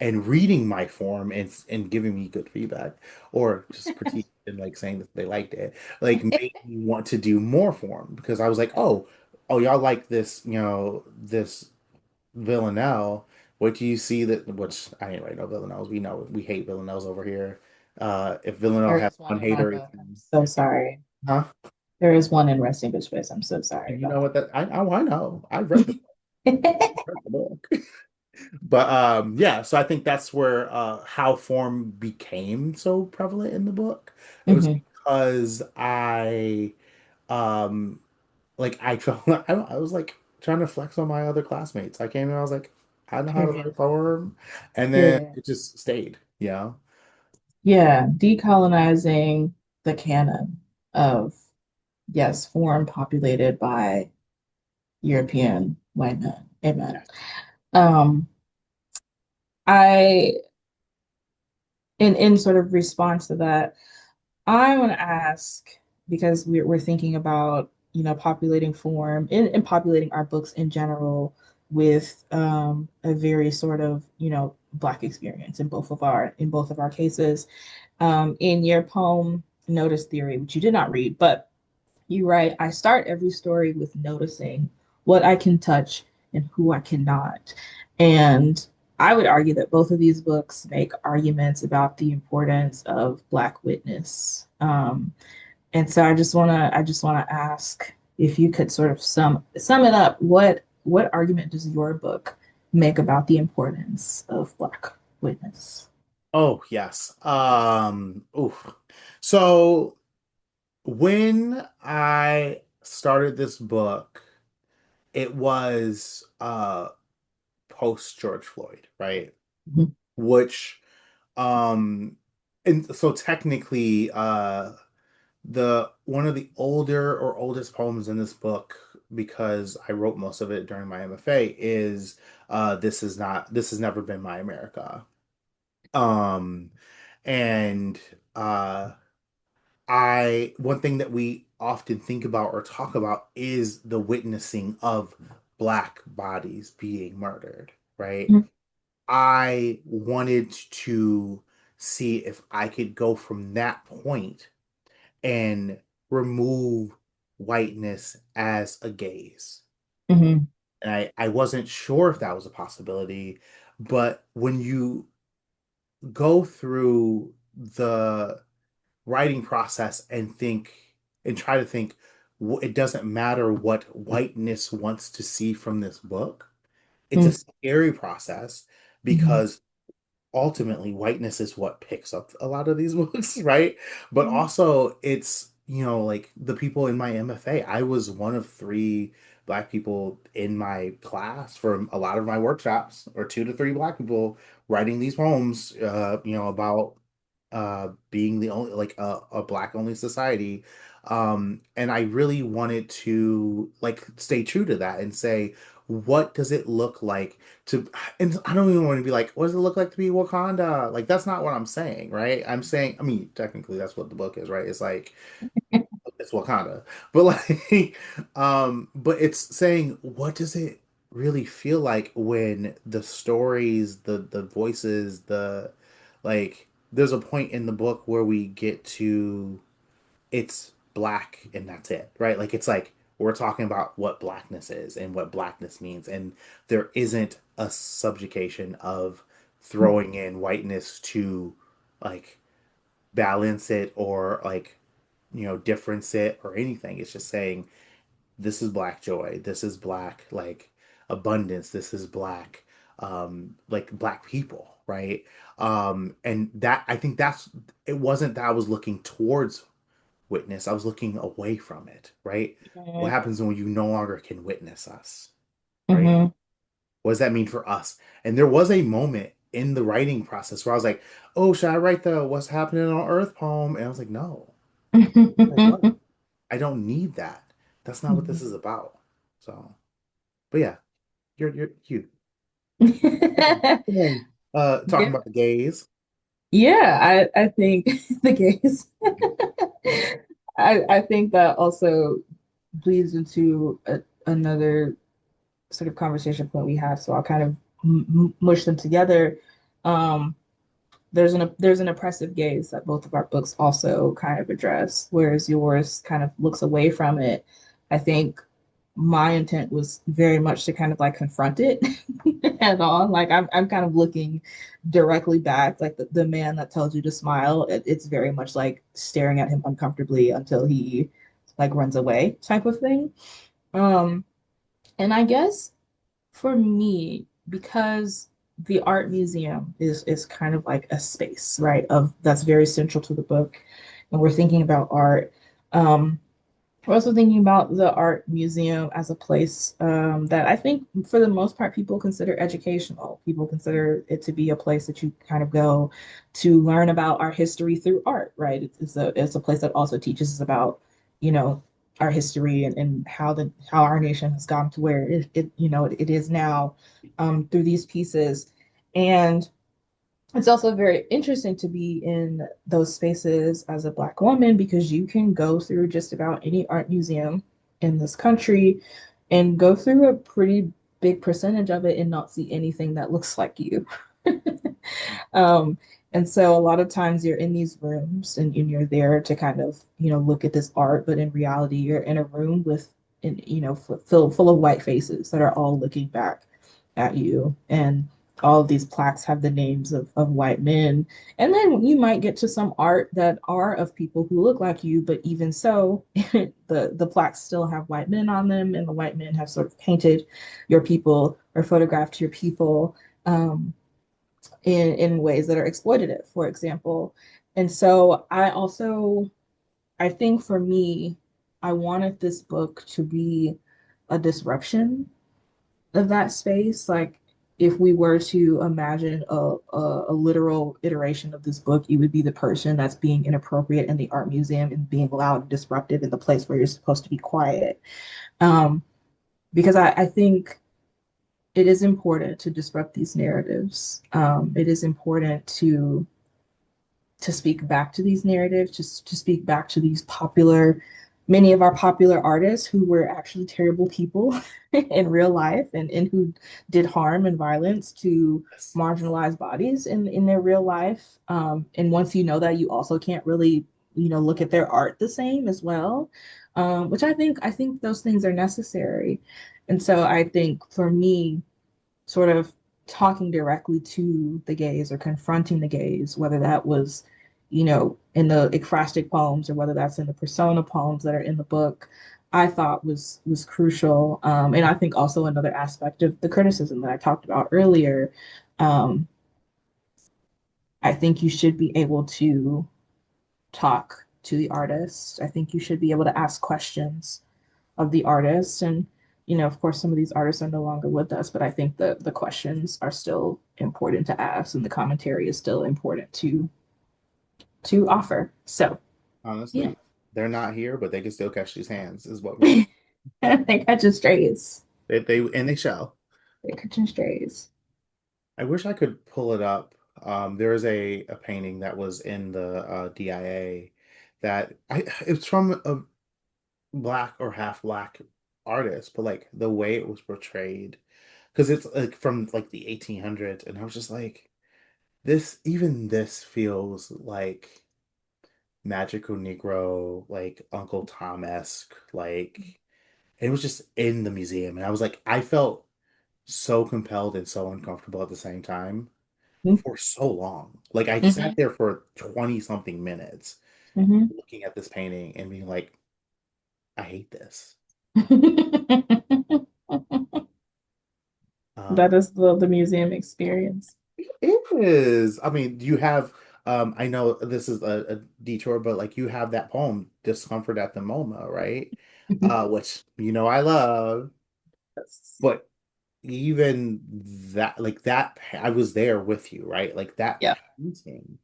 And reading my form and giving me good feedback or just critique and like saying that they liked it, like made me want to do more for them because I was like, oh, y'all like this, this Villanelle. What do you see that? Which I didn't write no Villanelles. We know we hate Villanelles over here. If Villanelle There had is one one in my hater, book. I'm so sorry. huh? There is one in Resting Bitch Face. I'm so sorry And you about know what that I know. I read that. read the book. But yeah, so I think that's where how form became so prevalent in the book. It was hmm because um like I felt I was like trying to flex on my other classmates. I came in, I was like, I know how to Period. write form, and then Yeah. it just stayed, Yeah. Decolonizing the canon of, yes, foreign populated by European white men. Amen. Yes. Um, I, in sort of response to that, I want to ask, because we're thinking about, populating form and populating our books in general with a very sort of, Black experience in both of our cases. In your poem, Notice Theory, which you did not read, but you write, I start every story with noticing what I can touch and who I cannot. And I would argue that both of these books make arguments about the importance of Black witness. And so I just wanna ask if you could sort of sum it up. What argument does your book make about the importance of Black witness? Oh, yes. Oof. So when I started this book, it was post George Floyd, right? Mhm, Which um and so technically the one of the older or oldest poems in this book, because I wrote most of it during my MFA, is This Has Never Been My America. Um and uh I one thing that we often think about or talk about is the witnessing of Black bodies being murdered, right? mhm, I wanted to see if I could go from that point and remove whiteness as a gaze. mhm, And I wasn't sure if that was a possibility, but when you go through the writing process and think and try to think, it doesn't matter what whiteness wants to see from this book. It's a mhm, scary process mhm, because ultimately whiteness is what picks up a lot of these books, right? But mhm, also it's, like the people in my MFA, I was one of three Black people in my class for a lot of my workshops, or two to three Black people writing these poems, about being the only like a Black only society. And I really wanted to like stay true to that and say, what does it look like to, and I don't even want to be like, what does it look like to be Wakanda? Like, that's not what I'm saying, right? I'm saying, I mean, technically that's what the book is, right? It's like, it's Wakanda, but like, but it's saying, what does it really feel like when the stories, the voices, like, there's a point in the book where we get to, it's Black and that's it, right? Like, it's like we're talking about what Blackness is and what Blackness means, and there isn't a subjugation of throwing in whiteness to like balance it or like difference it or anything. It's just saying this is Black joy, this is Black like abundance, this is Black like Black people, right? And that, I think that's, it wasn't that I was looking towards witness, I was looking away from it, right? What mhm, happens when you no longer can witness us, right? mhm. What does that mean for us? And there was a moment in the writing process where I was like, oh, should I write the What's Happening on Earth poem? And I was like, no, for what? I don't need that. That's not what this is about. So, but yeah, you're cute. Then, talking Yeah, about the gays. yeah, I think the gays. I think that also bleeds into another sort of conversation point we had. So I'll kind of mush them together. Um, there's an oppressive gaze that both of our books also kind of address, whereas yours kind of looks away from it. I think my intent was very much to kind of like confront it head on. Like I'm kind of looking directly back, like the man that tells you to smile. It's very much like staring at him uncomfortably until he like runs away type of thing. Um, and I guess for me, because the art museum is kind of like a space, right, of that's very central to the book, and we're thinking about art. We're also thinking about the art museum as a place that I think, for the most part, people consider educational. People consider it to be a place that you kind of go to learn about our history through art, right? It's a place that also teaches us about, you know, our history and how our nation has gotten to where it is now through these pieces. And it's also very interesting to be in those spaces as a Black woman because you can go through just about any art museum in this country and go through a pretty big percentage of it and not see anything that looks like you. Um, and so a lot of times you're in these rooms and you're there to kind of, look at this art, but in reality, you're in a room with, full of white faces that are all looking back at you. And all of these plaques have the names of white men. And then you might get to some art that are of people who look like you, but even so, the plaques still have white men on them, and the white men have sort of painted your people or photographed your people. In ways that are exploitative, for example. And so I think for me, I wanted this book to be a disruption of that space. Like if we were to imagine a literal iteration of this book, it would be the person that's being inappropriate in the art museum and being loud and disruptive in the place where you're supposed to be quiet. Um, because I think it is important to disrupt these narratives. It is important to speak back to these narratives, just to speak back to these many of our popular artists who were actually terrible people in real life and who did harm and violence to Yes. marginalized bodies in their real life. And once you know that, you also can't really, look at their art the same as well. Which I think those things are necessary. And so I think for me, sort of talking directly to the gays or confronting the gays, whether that was, in the ekphrastic poems or whether that's in the persona poems that are in the book, I thought was crucial. And I think also another aspect of the criticism that I talked about earlier. Um, I think you should be able to talk to the artist. I think you should be able to ask questions of the artists. And, of course, some of these artists are no longer with us, but I think the questions are still important to ask and the commentary is still important to offer. So, yeah. Honestly, they're not here, but they can still catch these hands, is what we're They catching strays. they shall. They're catching strays. I wish I could pull it up. There is a painting that was in the DIA that it's from a black or half black artist, but like the way it was portrayed, because it's like from like the 1800s, and I was just like, this feels like magical Negro, like Uncle Tom-esque, like it was just in the museum, and I was like, I felt so compelled and so uncomfortable at the same time for so long. Like I sat Mm-hmm. there for 20 something minutes Mm-hmm. looking at this painting and being like, I hate this. That Um, is the museum experience. it is. I mean, you have I know this is a detour, but like you have that poem, Discomfort at the MoMA, right? Which I love, Yes. but even that like that I was there with you, right? Like that Yeah. painting.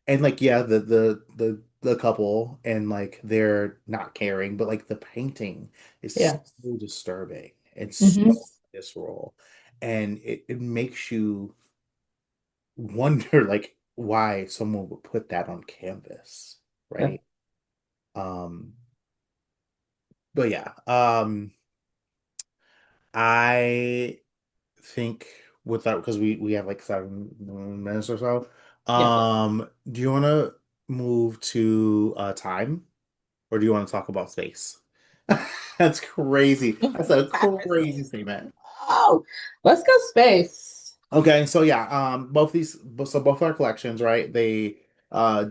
And like yeah, the couple and like they're not caring, but like the painting is Yeah. so disturbing and so Mm-hmm. visceral. And it makes you wonder like why someone would put that on canvas, Yeah. right? Um, but yeah, I think with that because we have like 7 minutes or so. Yes. Do you want to move to time, or do you want to talk about space? That's crazy. That's a crazy statement. Oh, let's go space. Okay, so yeah, both our collections, right? They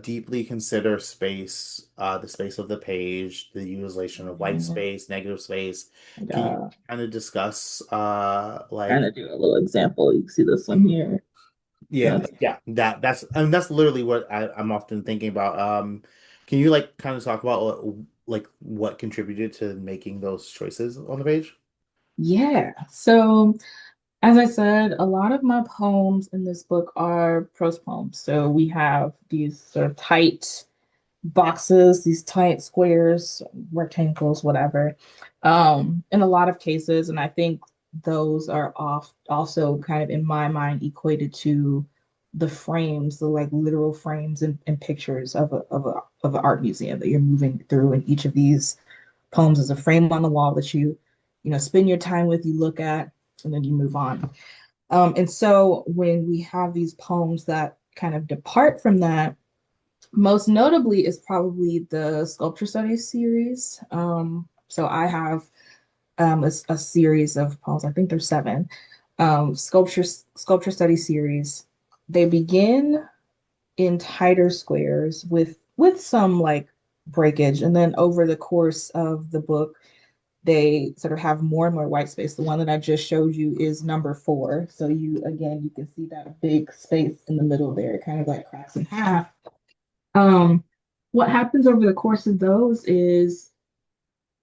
deeply consider space, the space of the page, the utilization of white Mhm. space, negative space. And Can you kind of discuss trying like to do a little example. You can see this one here. yeah, That's that's I mean that's literally what I'm often thinking about. Can you like kind of talk about like what contributed to making those choices on the page? yeah. So as I said, a lot of my poems in this book are prose poems. So we have these sort of tight boxes, these tight squares, rectangles, whatever. In a lot of cases, and I think those are off also kind of in my mind equated to the frames, the like literal frames and pictures of an art museum that you're moving through. And each of these poems is a frame on the wall that you spend your time with, you look at, and then you move on. And so when we have these poems that kind of depart from that, most notably is probably the sculpture studies series. So I have a series of poems. I think there's seven sculpture study series. They begin in tighter squares with some like breakage, and then over the course of the book, they sort of have more and more white space. The one that I just showed you is number four. So you can see that big space in the middle there, kind of like cracks in half. Um, what happens over the course of those is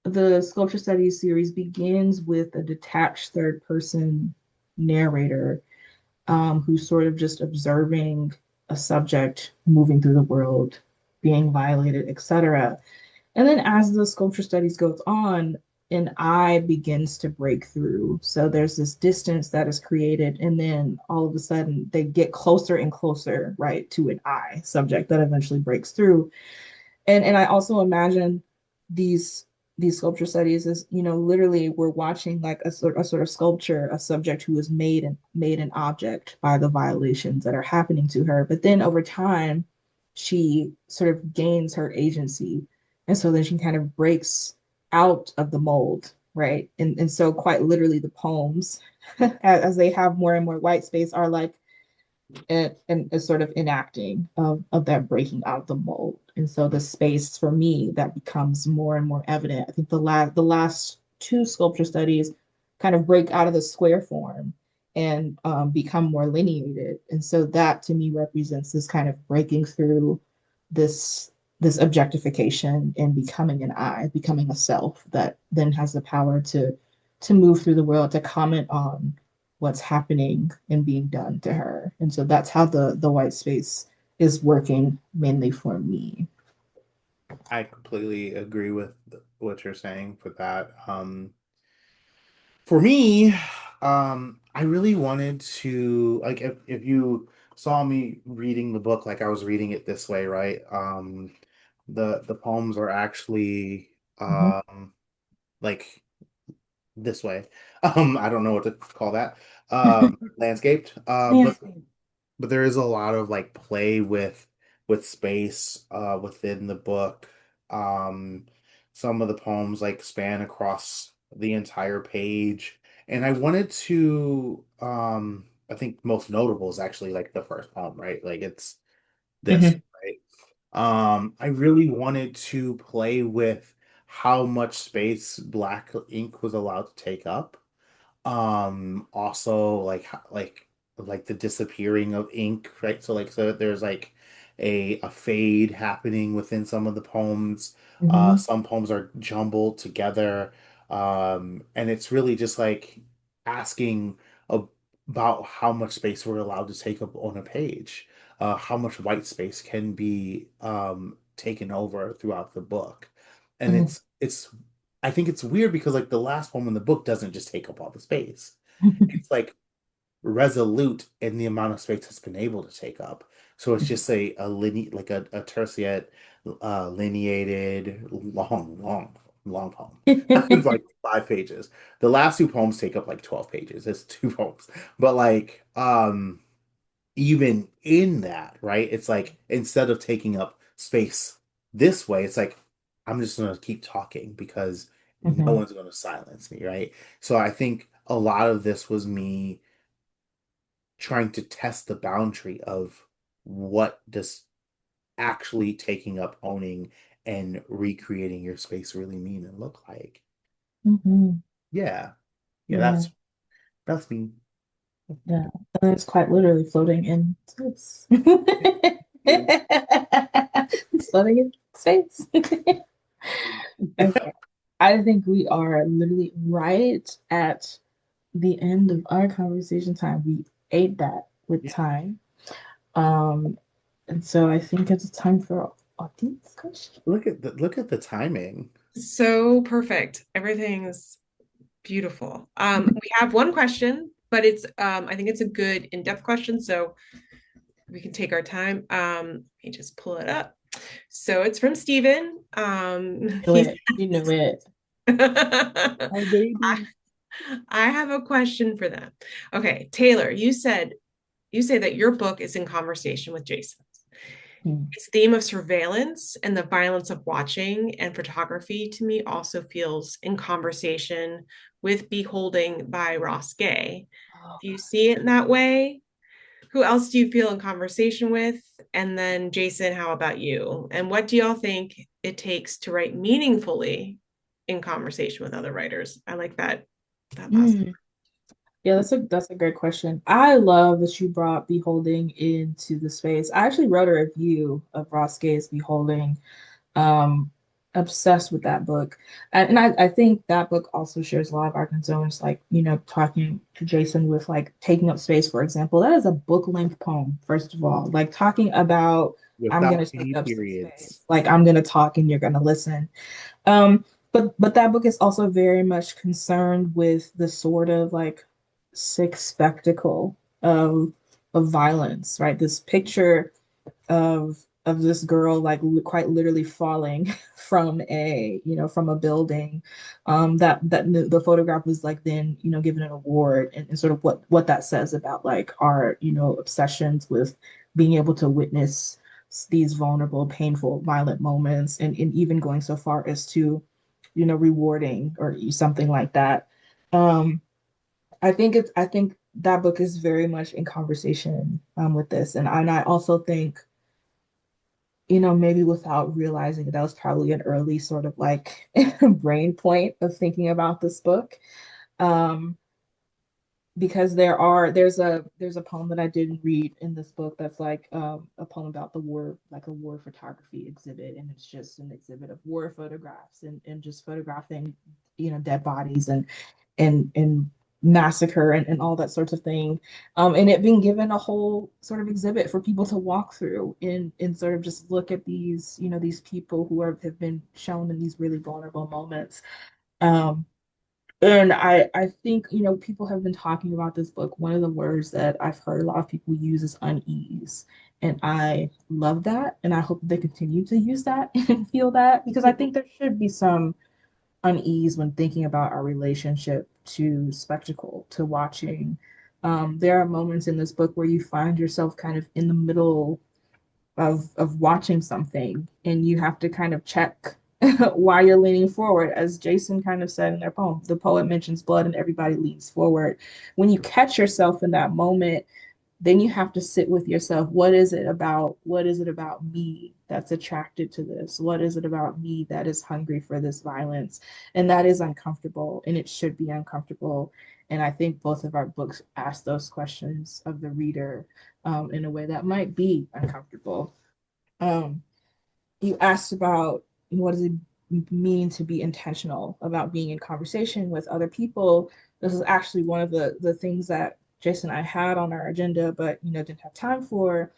the sculpture studies series begins with a detached third person narrator who's sort of just observing a subject moving through the world, being violated, etc. And then as the sculpture studies goes on, an eye begins to break through. So there's this distance that is created, and then all of a sudden they get closer and closer, right, to an eye subject that eventually breaks through. And I also imagine these these sculpture studies is, literally we're watching like a sort of sculpture, a subject who is made an object by the violations that are happening to her. But then over time, she sort of gains her agency. And so then she kind of breaks out of the mold, right? And so quite literally the poems, as they have more and more white space, are like and a sort of enacting of that breaking out of the mold. And so the space for me that becomes more and more evident. I think the last two sculpture studies kind of break out of the square form and become more lineated. And so that to me represents this kind of breaking through this this objectification and becoming an I, becoming a self that then has the power to move through the world, to comment on what's happening and being done to her. And so that's how the white space is working mainly for me. I completely agree with what you're saying for that. For me, I really wanted to like if you saw me reading the book like I was reading it this way, right? The poems are actually Mhm. like this way. I don't know what to call that. Landscaped. Landscape. But there is a lot of like play with space within the book. Um some of the poems like span across the entire page. And I wanted to I think most notable is actually like the first poem, right? Like it's this, Mhm. right? I really wanted to play with how much space black ink was allowed to take up. Also like the disappearing of ink, right? So there's like a fade happening within some of the poems. Mhm. Some poems are jumbled together. And it's really just like asking about how much space we're allowed to take up on a page. How much white space can be taken over throughout the book. And Mhm. it's I think it's weird because like the last poem in the book doesn't just take up all the space. It's like resolute in the amount of space it's been able to take up. So it's just a a tertiate lineated long poem. It's like 5 pages. The last two poems take up like 12 pages. It's two poems. But like even in that, right? It's like instead of taking up space this way, it's like I'm just gonna keep talking because no Mhm. one's gonna silence me, right? So I think a lot of this was me trying to test the boundary of what does actually taking up, owning, and recreating your space really mean and look like. Mhm. Yeah. Yeah, Yeah. that's me. Yeah. And it's quite literally floating in space. It's floating in space. Okay. I think we are literally right at the end of our conversation time. We ate that with Yeah. time. Um, and so I think it's time for audience question. Look at the timing. So perfect. Everything's beautiful. We have one question, but it's I think it's a good in-depth question, so we can take our time. Let me just pull it up. So it's from Stephen. Knew it. You knew it. I My baby. have a question for them. Okay, Taylor, you say that your book is in conversation with Jason. Hmm. Its theme of surveillance and the violence of watching and photography to me also feels in conversation with Beholding by Ross Gay. Oh, Do you see it in that way? Who else do you feel in conversation with? And then, Jason, how about you? And what do y'all think it takes to write meaningfully in conversation with other writers? I like that last. mm. Yeah, that's a great question. I love that you brought Beholding into the space. I actually wrote a review of Ross Gay's Beholding. Um, Obsessed with that book. And I think that book also shares a lot of our concerns, like, talking to Jason with like taking up space, for example. That is a book-length poem, first of all. Like talking about I'm Without gonna take any up some space. periods. Like I'm gonna talk and you're gonna listen. But that book is also very much concerned with the sort of like sick spectacle of violence, right? This picture of this girl like quite literally falling from a building. That the photograph was like then given an award, and sort of what that says about like our obsessions with being able to witness these vulnerable, painful, violent moments, and even going so far as to rewarding or something like that. um I think that book is very much in conversation with this, and I also think maybe without realizing that was probably an early sort of like brain point of thinking about this book. Um, because there's a poem that I didn't read in this book that's like a poem about the war, like a war photography exhibit, and it's just an exhibit of war photographs and just photographing, dead bodies and massacre and all that sorts of thing. And it being given a whole sort of exhibit for people to walk through and sort of just look at these, these people who have been shown in these really vulnerable moments. Um, and I think, people have been talking about this book. One of the words that I've heard a lot of people use is unease. And I love that. And I hope they continue to use that and feel that, because I think there should be some unease when thinking about our relationship to spectacle, to watching. There are moments in this book where you find yourself kind of in the middle of watching something, and you have to kind of check why you're leaning forward. As Jason kind of said in their poem, the poet mentions blood and everybody leans forward. When you catch yourself in that moment, then you have to sit with yourself. What is it about me that's attracted to this? What is it about me that is hungry for this violence? And that is uncomfortable, and it should be uncomfortable. And I think both of our books ask those questions of the reader, in a way that might be uncomfortable. um, you asked about what does it mean to be intentional about being in conversation with other people. This is actually one of the things that Jason and I had on our agenda, but didn't have time for.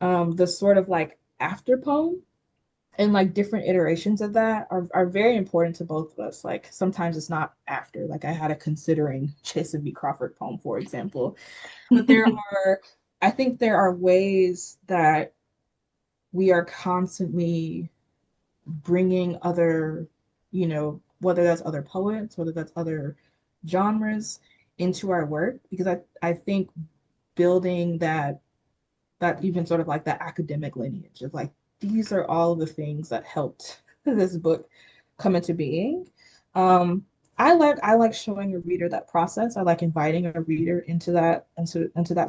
The sort of like after poem and like different iterations of that are very important to both of us. Like sometimes it's not after. Like I had a considering Jason B. Crawford poem, for example. But I think there are ways that we are constantly bringing other, whether that's other poets, whether that's other genres into our work, because I think building that that even sort of like that academic lineage of like these are all the things that helped this book come into being. Um, I like showing a reader that process. I like inviting a reader into that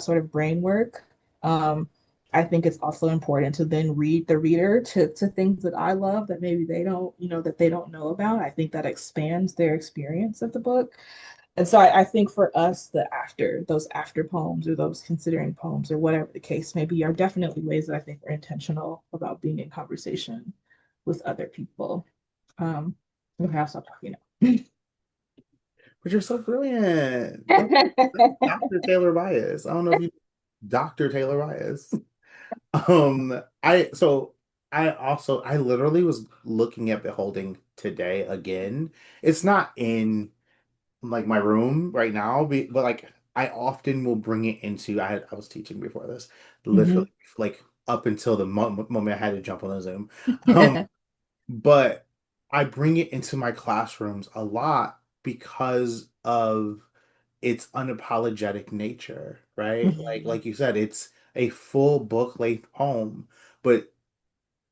sort of brain work. Um, I think it's also important to then read the reader to things that I love that maybe they don't, that they don't know about. I think that expands their experience of the book. And so I think for us, those after poems or those considering poems or whatever the case may be, are definitely ways that I think we're intentional about being in conversation with other people. Okay, I'll stop talking now. But you're so brilliant. That's Dr. Taylor Byas. I don't know if you Dr. Taylor Byas. I literally was looking at Beholding today again. It's not in like my room right now, but like I often will bring it into I was teaching before this, Mhm. literally like up until the moment I had to jump on a Zoom. Um, but I bring it into my classrooms a lot because of its unapologetic nature, right? Mhm. Like you said, it's a full book length poem, but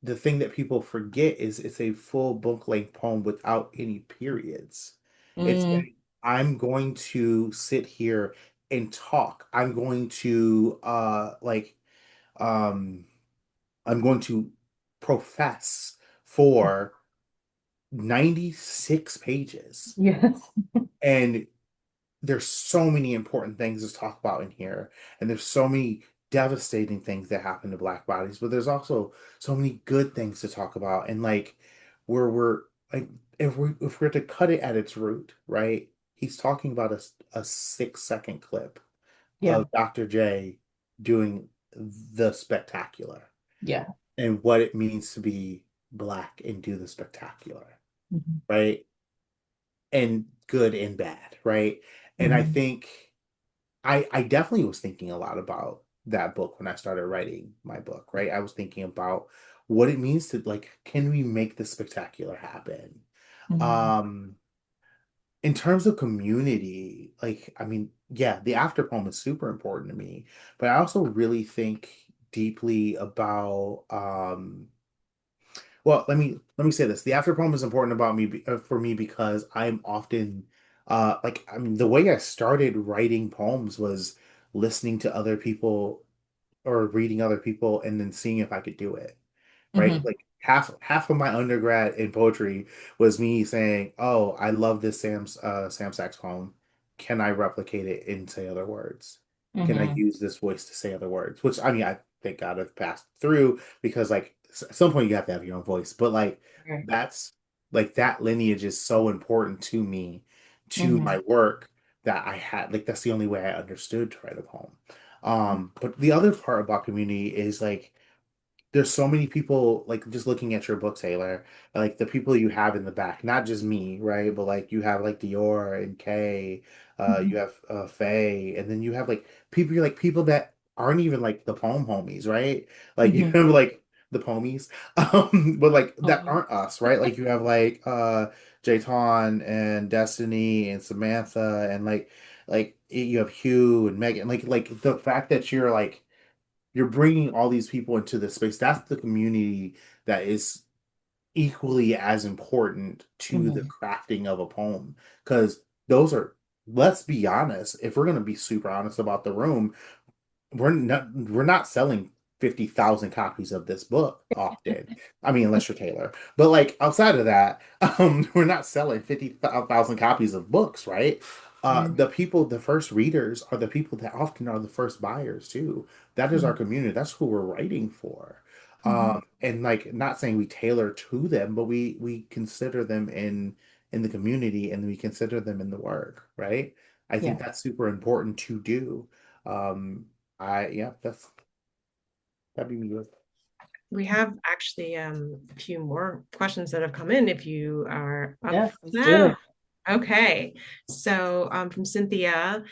the thing that people forget is it's a full book length poem without any periods. It's Mm, saying, I'm going to sit here and talk. Um I'm going to profess for 96 pages. yes. And there's so many important things to talk about in here, and there's so many devastating things that happen to Black bodies, but there's also so many good things to talk about. And like, where we're like, if we're to cut it at its root, right? He's talking about a 6 second clip Yeah. of Dr. J doing the spectacular Yeah. and what it means to be Black and do the spectacular, Mhm. right? And good and bad, right? And I Mhm. think I definitely was thinking a lot about that book when I started writing my book, right? I was thinking about what it means to like, can we make the spectacular happen? Mhm. Um, in terms of community, like, I mean, yeah, the after poem is super important to me, but I also really think deeply about well, let me say this. The after poem is important about me for me because I'm often like I mean the way I started writing poems was listening to other people or reading other people and then seeing if I could do it. Right? Mhm. Like half of my undergrad in poetry was me saying, "Oh, I love this Sam Sachs poem. Can I replicate it and say other words? Can I Mhm. use this voice to say other words?" Which I mean, I thank God I've passed through because like at some point you have to have your own voice. But like Right. that's like that lineage is so important to me, to Mhm. my work that I had like that's the only way I understood to write a poem. But the other part about community is like there's so many people like just looking at your book, Taylor, like the people you have in the back, not just me, right? But like you have like Dior and Kay, you Mhm. have Faye, and then you have like people that aren't even like the poem homies, right? Like you Mhm. have like the poemies, but like that Mhm. aren't us, right? Like you have like Jayton and Destiny and Samantha and like you have Hugh and Megan, like the fact that you're bringing all these people into this space. That's the community that is equally as important to the Mhm. crafting of a poem. Because those are, let's be honest, if we're going to be super honest about the room, we're not selling 50,000 copies of this book often. I mean, unless you're Taylor. But like outside of that, we're not selling 50,000 copies of books, right? Right. The first readers are the people that often are the first buyers too. That is our Mhm. community. That's who we're writing for. Mhm. And like not saying we tailor to them, but we consider them in the community and we consider them in the work, right? I think Yeah. that's super important to do. Um, yeah, that'd be me with. We have actually a few more questions that have come in if you are up Yes, for let's do that. it. Okay. So from Cynthia,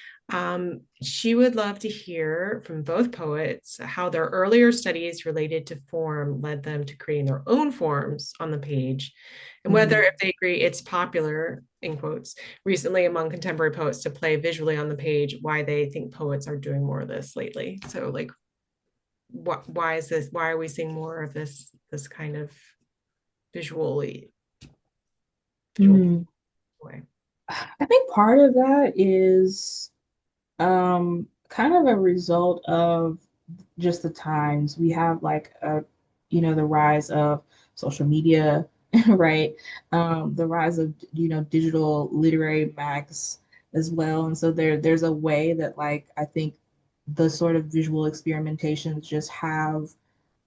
she would love to hear from both poets how their earlier studies related to form led them to creating their own forms on the page, and whether, Mhm. if they agree, it's popular, in quotes, recently among contemporary poets to play visually on the page, why they think poets are doing more of this lately. So, like, why is this? Why are we seeing more of this kind of visually visual Hmm. way? I think part of that is kind of a result of just the times. We have like the rise of social media, right? The rise of digital literary mags as well. And so there's a way that like I think the sort of visual experimentations just have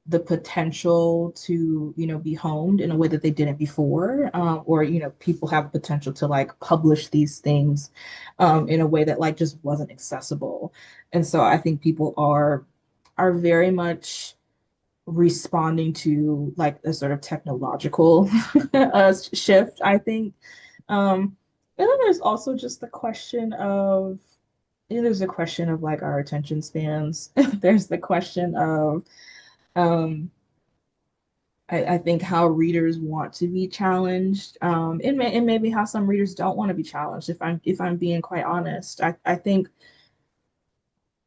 the potential to be honed in a way that they didn't before, or people have the potential to like publish these things in a way that like just wasn't accessible. And so I think people are very much responding to like a sort of technological shift, I think. And then there's also just the question of there's a question of like our attention spans. There's the question of um I think how readers want to be challenged, and maybe how some readers don't want to be challenged. If I'm being quite honest, I think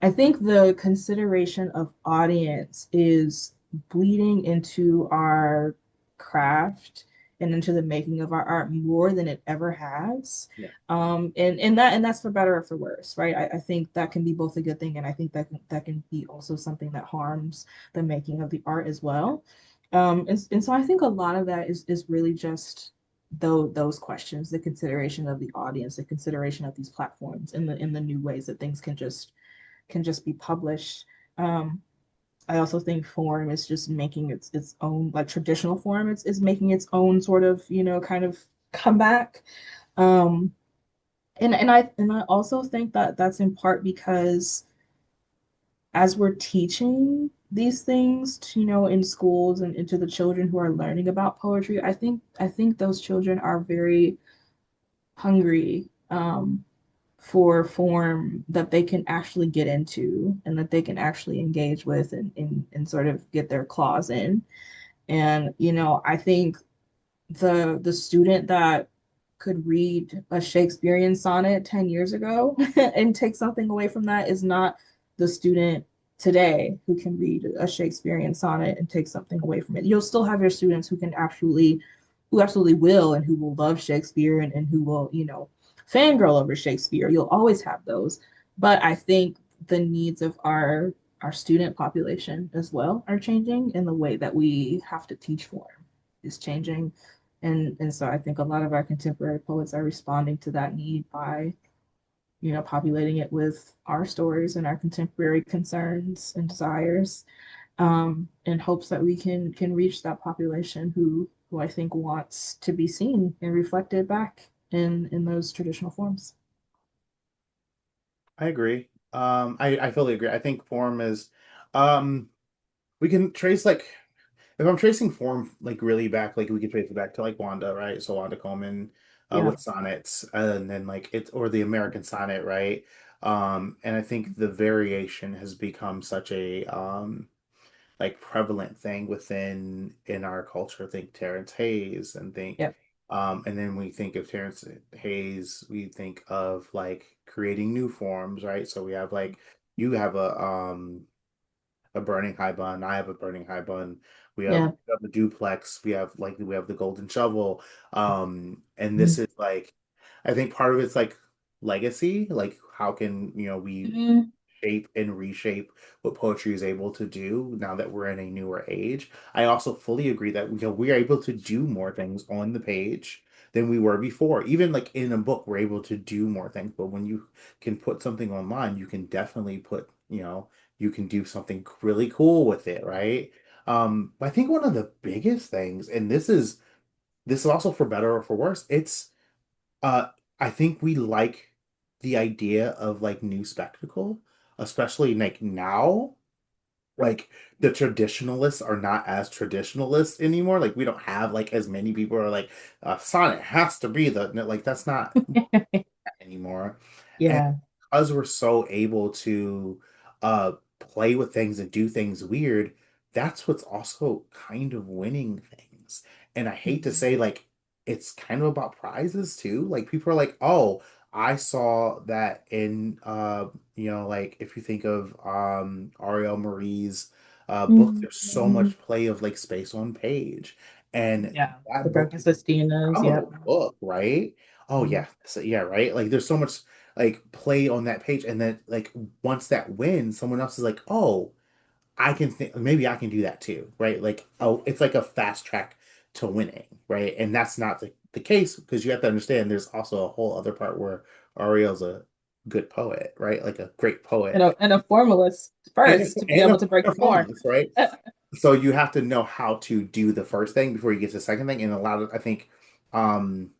the consideration of audience is bleeding into our craft and into the making of our art more than it ever has. Yeah, And that's for better or for worse, right? I think that can be both a good thing, and I think that can be also something that harms the making of the art as well. And so I think a lot of that is really just those questions, the consideration of the audience, the consideration of these platforms, in the new ways that things can just be published. Um, I also think form is just making its own, like traditional form. It's making its own sort of kind of comeback. Um, and I also think that that's in part because as we're teaching these things to, in schools and into the children who are learning about poetry, I think those children are very hungry for form that they can actually get into and that they can actually engage with and sort of get their claws in. And I think the student that could read a Shakespearean sonnet 10 years ago and take something away from that is not the student today who can read a Shakespearean sonnet and take something away from it. You'll still have your students who absolutely will and who will love Shakespeare and who will, fangirl over Shakespeare. You'll always have those. But I think the needs of our student population as well are changing, and the way that we have to teach form is changing. And so I think a lot of our contemporary poets are responding to that need by, populating it with our stories and our contemporary concerns and desires, in hopes that we can reach that population who I think wants to be seen and reflected back in those traditional forms. I agree. I fully agree. I think form is, um, we can trace like if I'm tracing form like really back, like we can trace it back to like Wanda, right? So Wanda Coleman, Yeah. with sonnets, and then like it's or the American sonnet, right? And I think the variation has become such a like prevalent thing within in our culture. Think Terrence Hayes and think Yep. and then we think of Terrence Hayes, we think of like creating new forms, right? So we have like you have a burning high bun, I have a burning high bun. Yeah. We have the duplex, we have the golden shovel. And this Mhm. is like I think part of it's like legacy, like how can we Mhm. shape and reshape what poetry is able to do now that we're in a newer age. I also fully agree that we are able to do more things on the page than we were before. Even like in a book, we're able to do more things. But when you can put something online, you can definitely you can do something really cool with it, right? But I think one of the biggest things, and this is also for better or for worse, it's uh, I think we like the idea of like new spectacle, especially like now. Like the traditionalists are not as traditionalist anymore. Like we don't have like as many people are like Sonic has to be the like that's not anymore. And Yeah. because we're so able to play with things and do things weird, that's what's also kind of winning things. And I hate to Mhm. say like it's kind of about prizes too. Like people are like, "Oh, I saw that in like if you think of Ariel Marie's book, there's so Mhm. much play of like space on page. And Yeah, the that book Broken is a Sestinas. Yep. phenomenal book, right? Oh Mhm. yeah. So yeah, right? Like there's so much like play on that page. And then like once that wins, someone else is like, oh, I can think maybe I can do that too, right? Like, oh, it's like a fast track to winning, right? And that's not the case because you have to understand there's also a whole other part where Ariel's a good poet, right? Like a great poet And a formalist and first to be able to break a the form. formless, right? So you have to know how to do the first thing before you get to the second thing. And a lot of I think um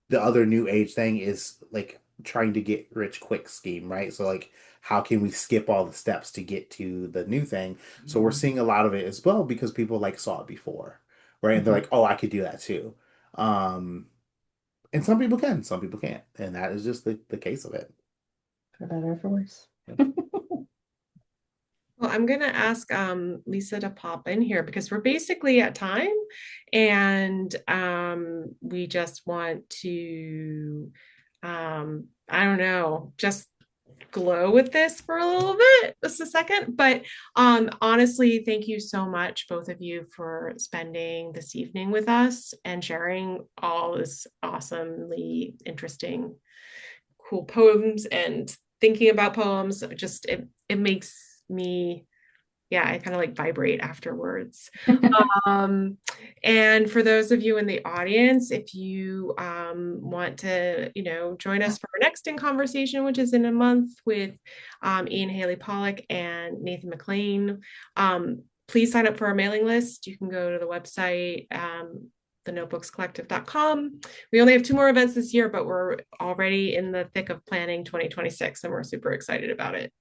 the other new age thing is like trying to get rich quick scheme, right? So like how can we skip all the steps to get to the new thing? So we're seeing a lot of it as well because people like saw it before, right? And they're Mhm. like, oh, I could do that too. Um, and some people can, some people can't. And that is just the case of it. For better or for worse. Yeah. Well, I'm gonna ask Lisa to pop in here because we're basically at time, and we just want to, I don't know, just glow with this for a little bit, just a second. But honestly, thank you so much, both of you, for spending this evening with us and sharing all this awesomely interesting, cool poems and thinking about poems. Just it makes me, yeah, I kind of like vibrate afterwards. Um, and for those of you in the audience, if you want to, join us for our next in conversation, which is in a month with Ian Haley Pollock and Nathan McLean, please sign up for our mailing list. You can go to the website, thenotebookscollective.com. We only have 2 more events this year, but we're already in the thick of planning 2026, and we're super excited about it.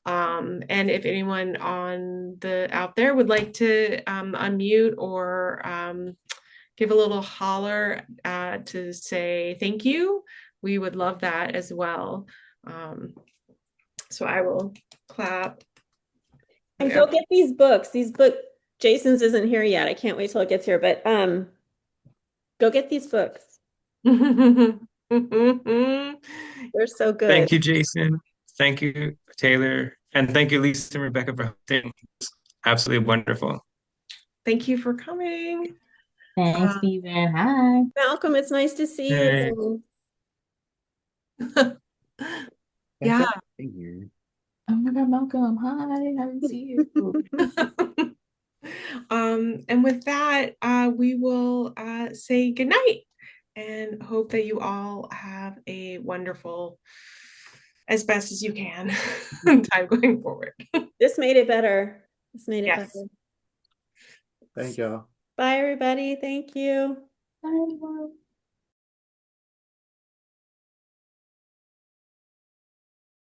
And if anyone out there would like to unmute or give a little holler to say thank you, we would love that as well. So I will clap. And go get these books. Jason's isn't here yet. I can't wait till it gets here, but go get these books. They're so good. Thank you, Jason. Thank you, Taylor. And thank you, Lisa and Rebecca, for hosting. It's absolutely wonderful. Thank you for coming. Thanks, Stephen. Hi. Malcolm, it's nice to see Hey. you. Yeah. Thank you. Oh my God, Malcolm. Hi. I didn't see you. And with that, we will say goodnight and hope that you all have a wonderful, as best as you can, time going forward. This made it better. This made it Yes. better. Thank y'all. Bye, everybody. Thank you. Bye, everyone.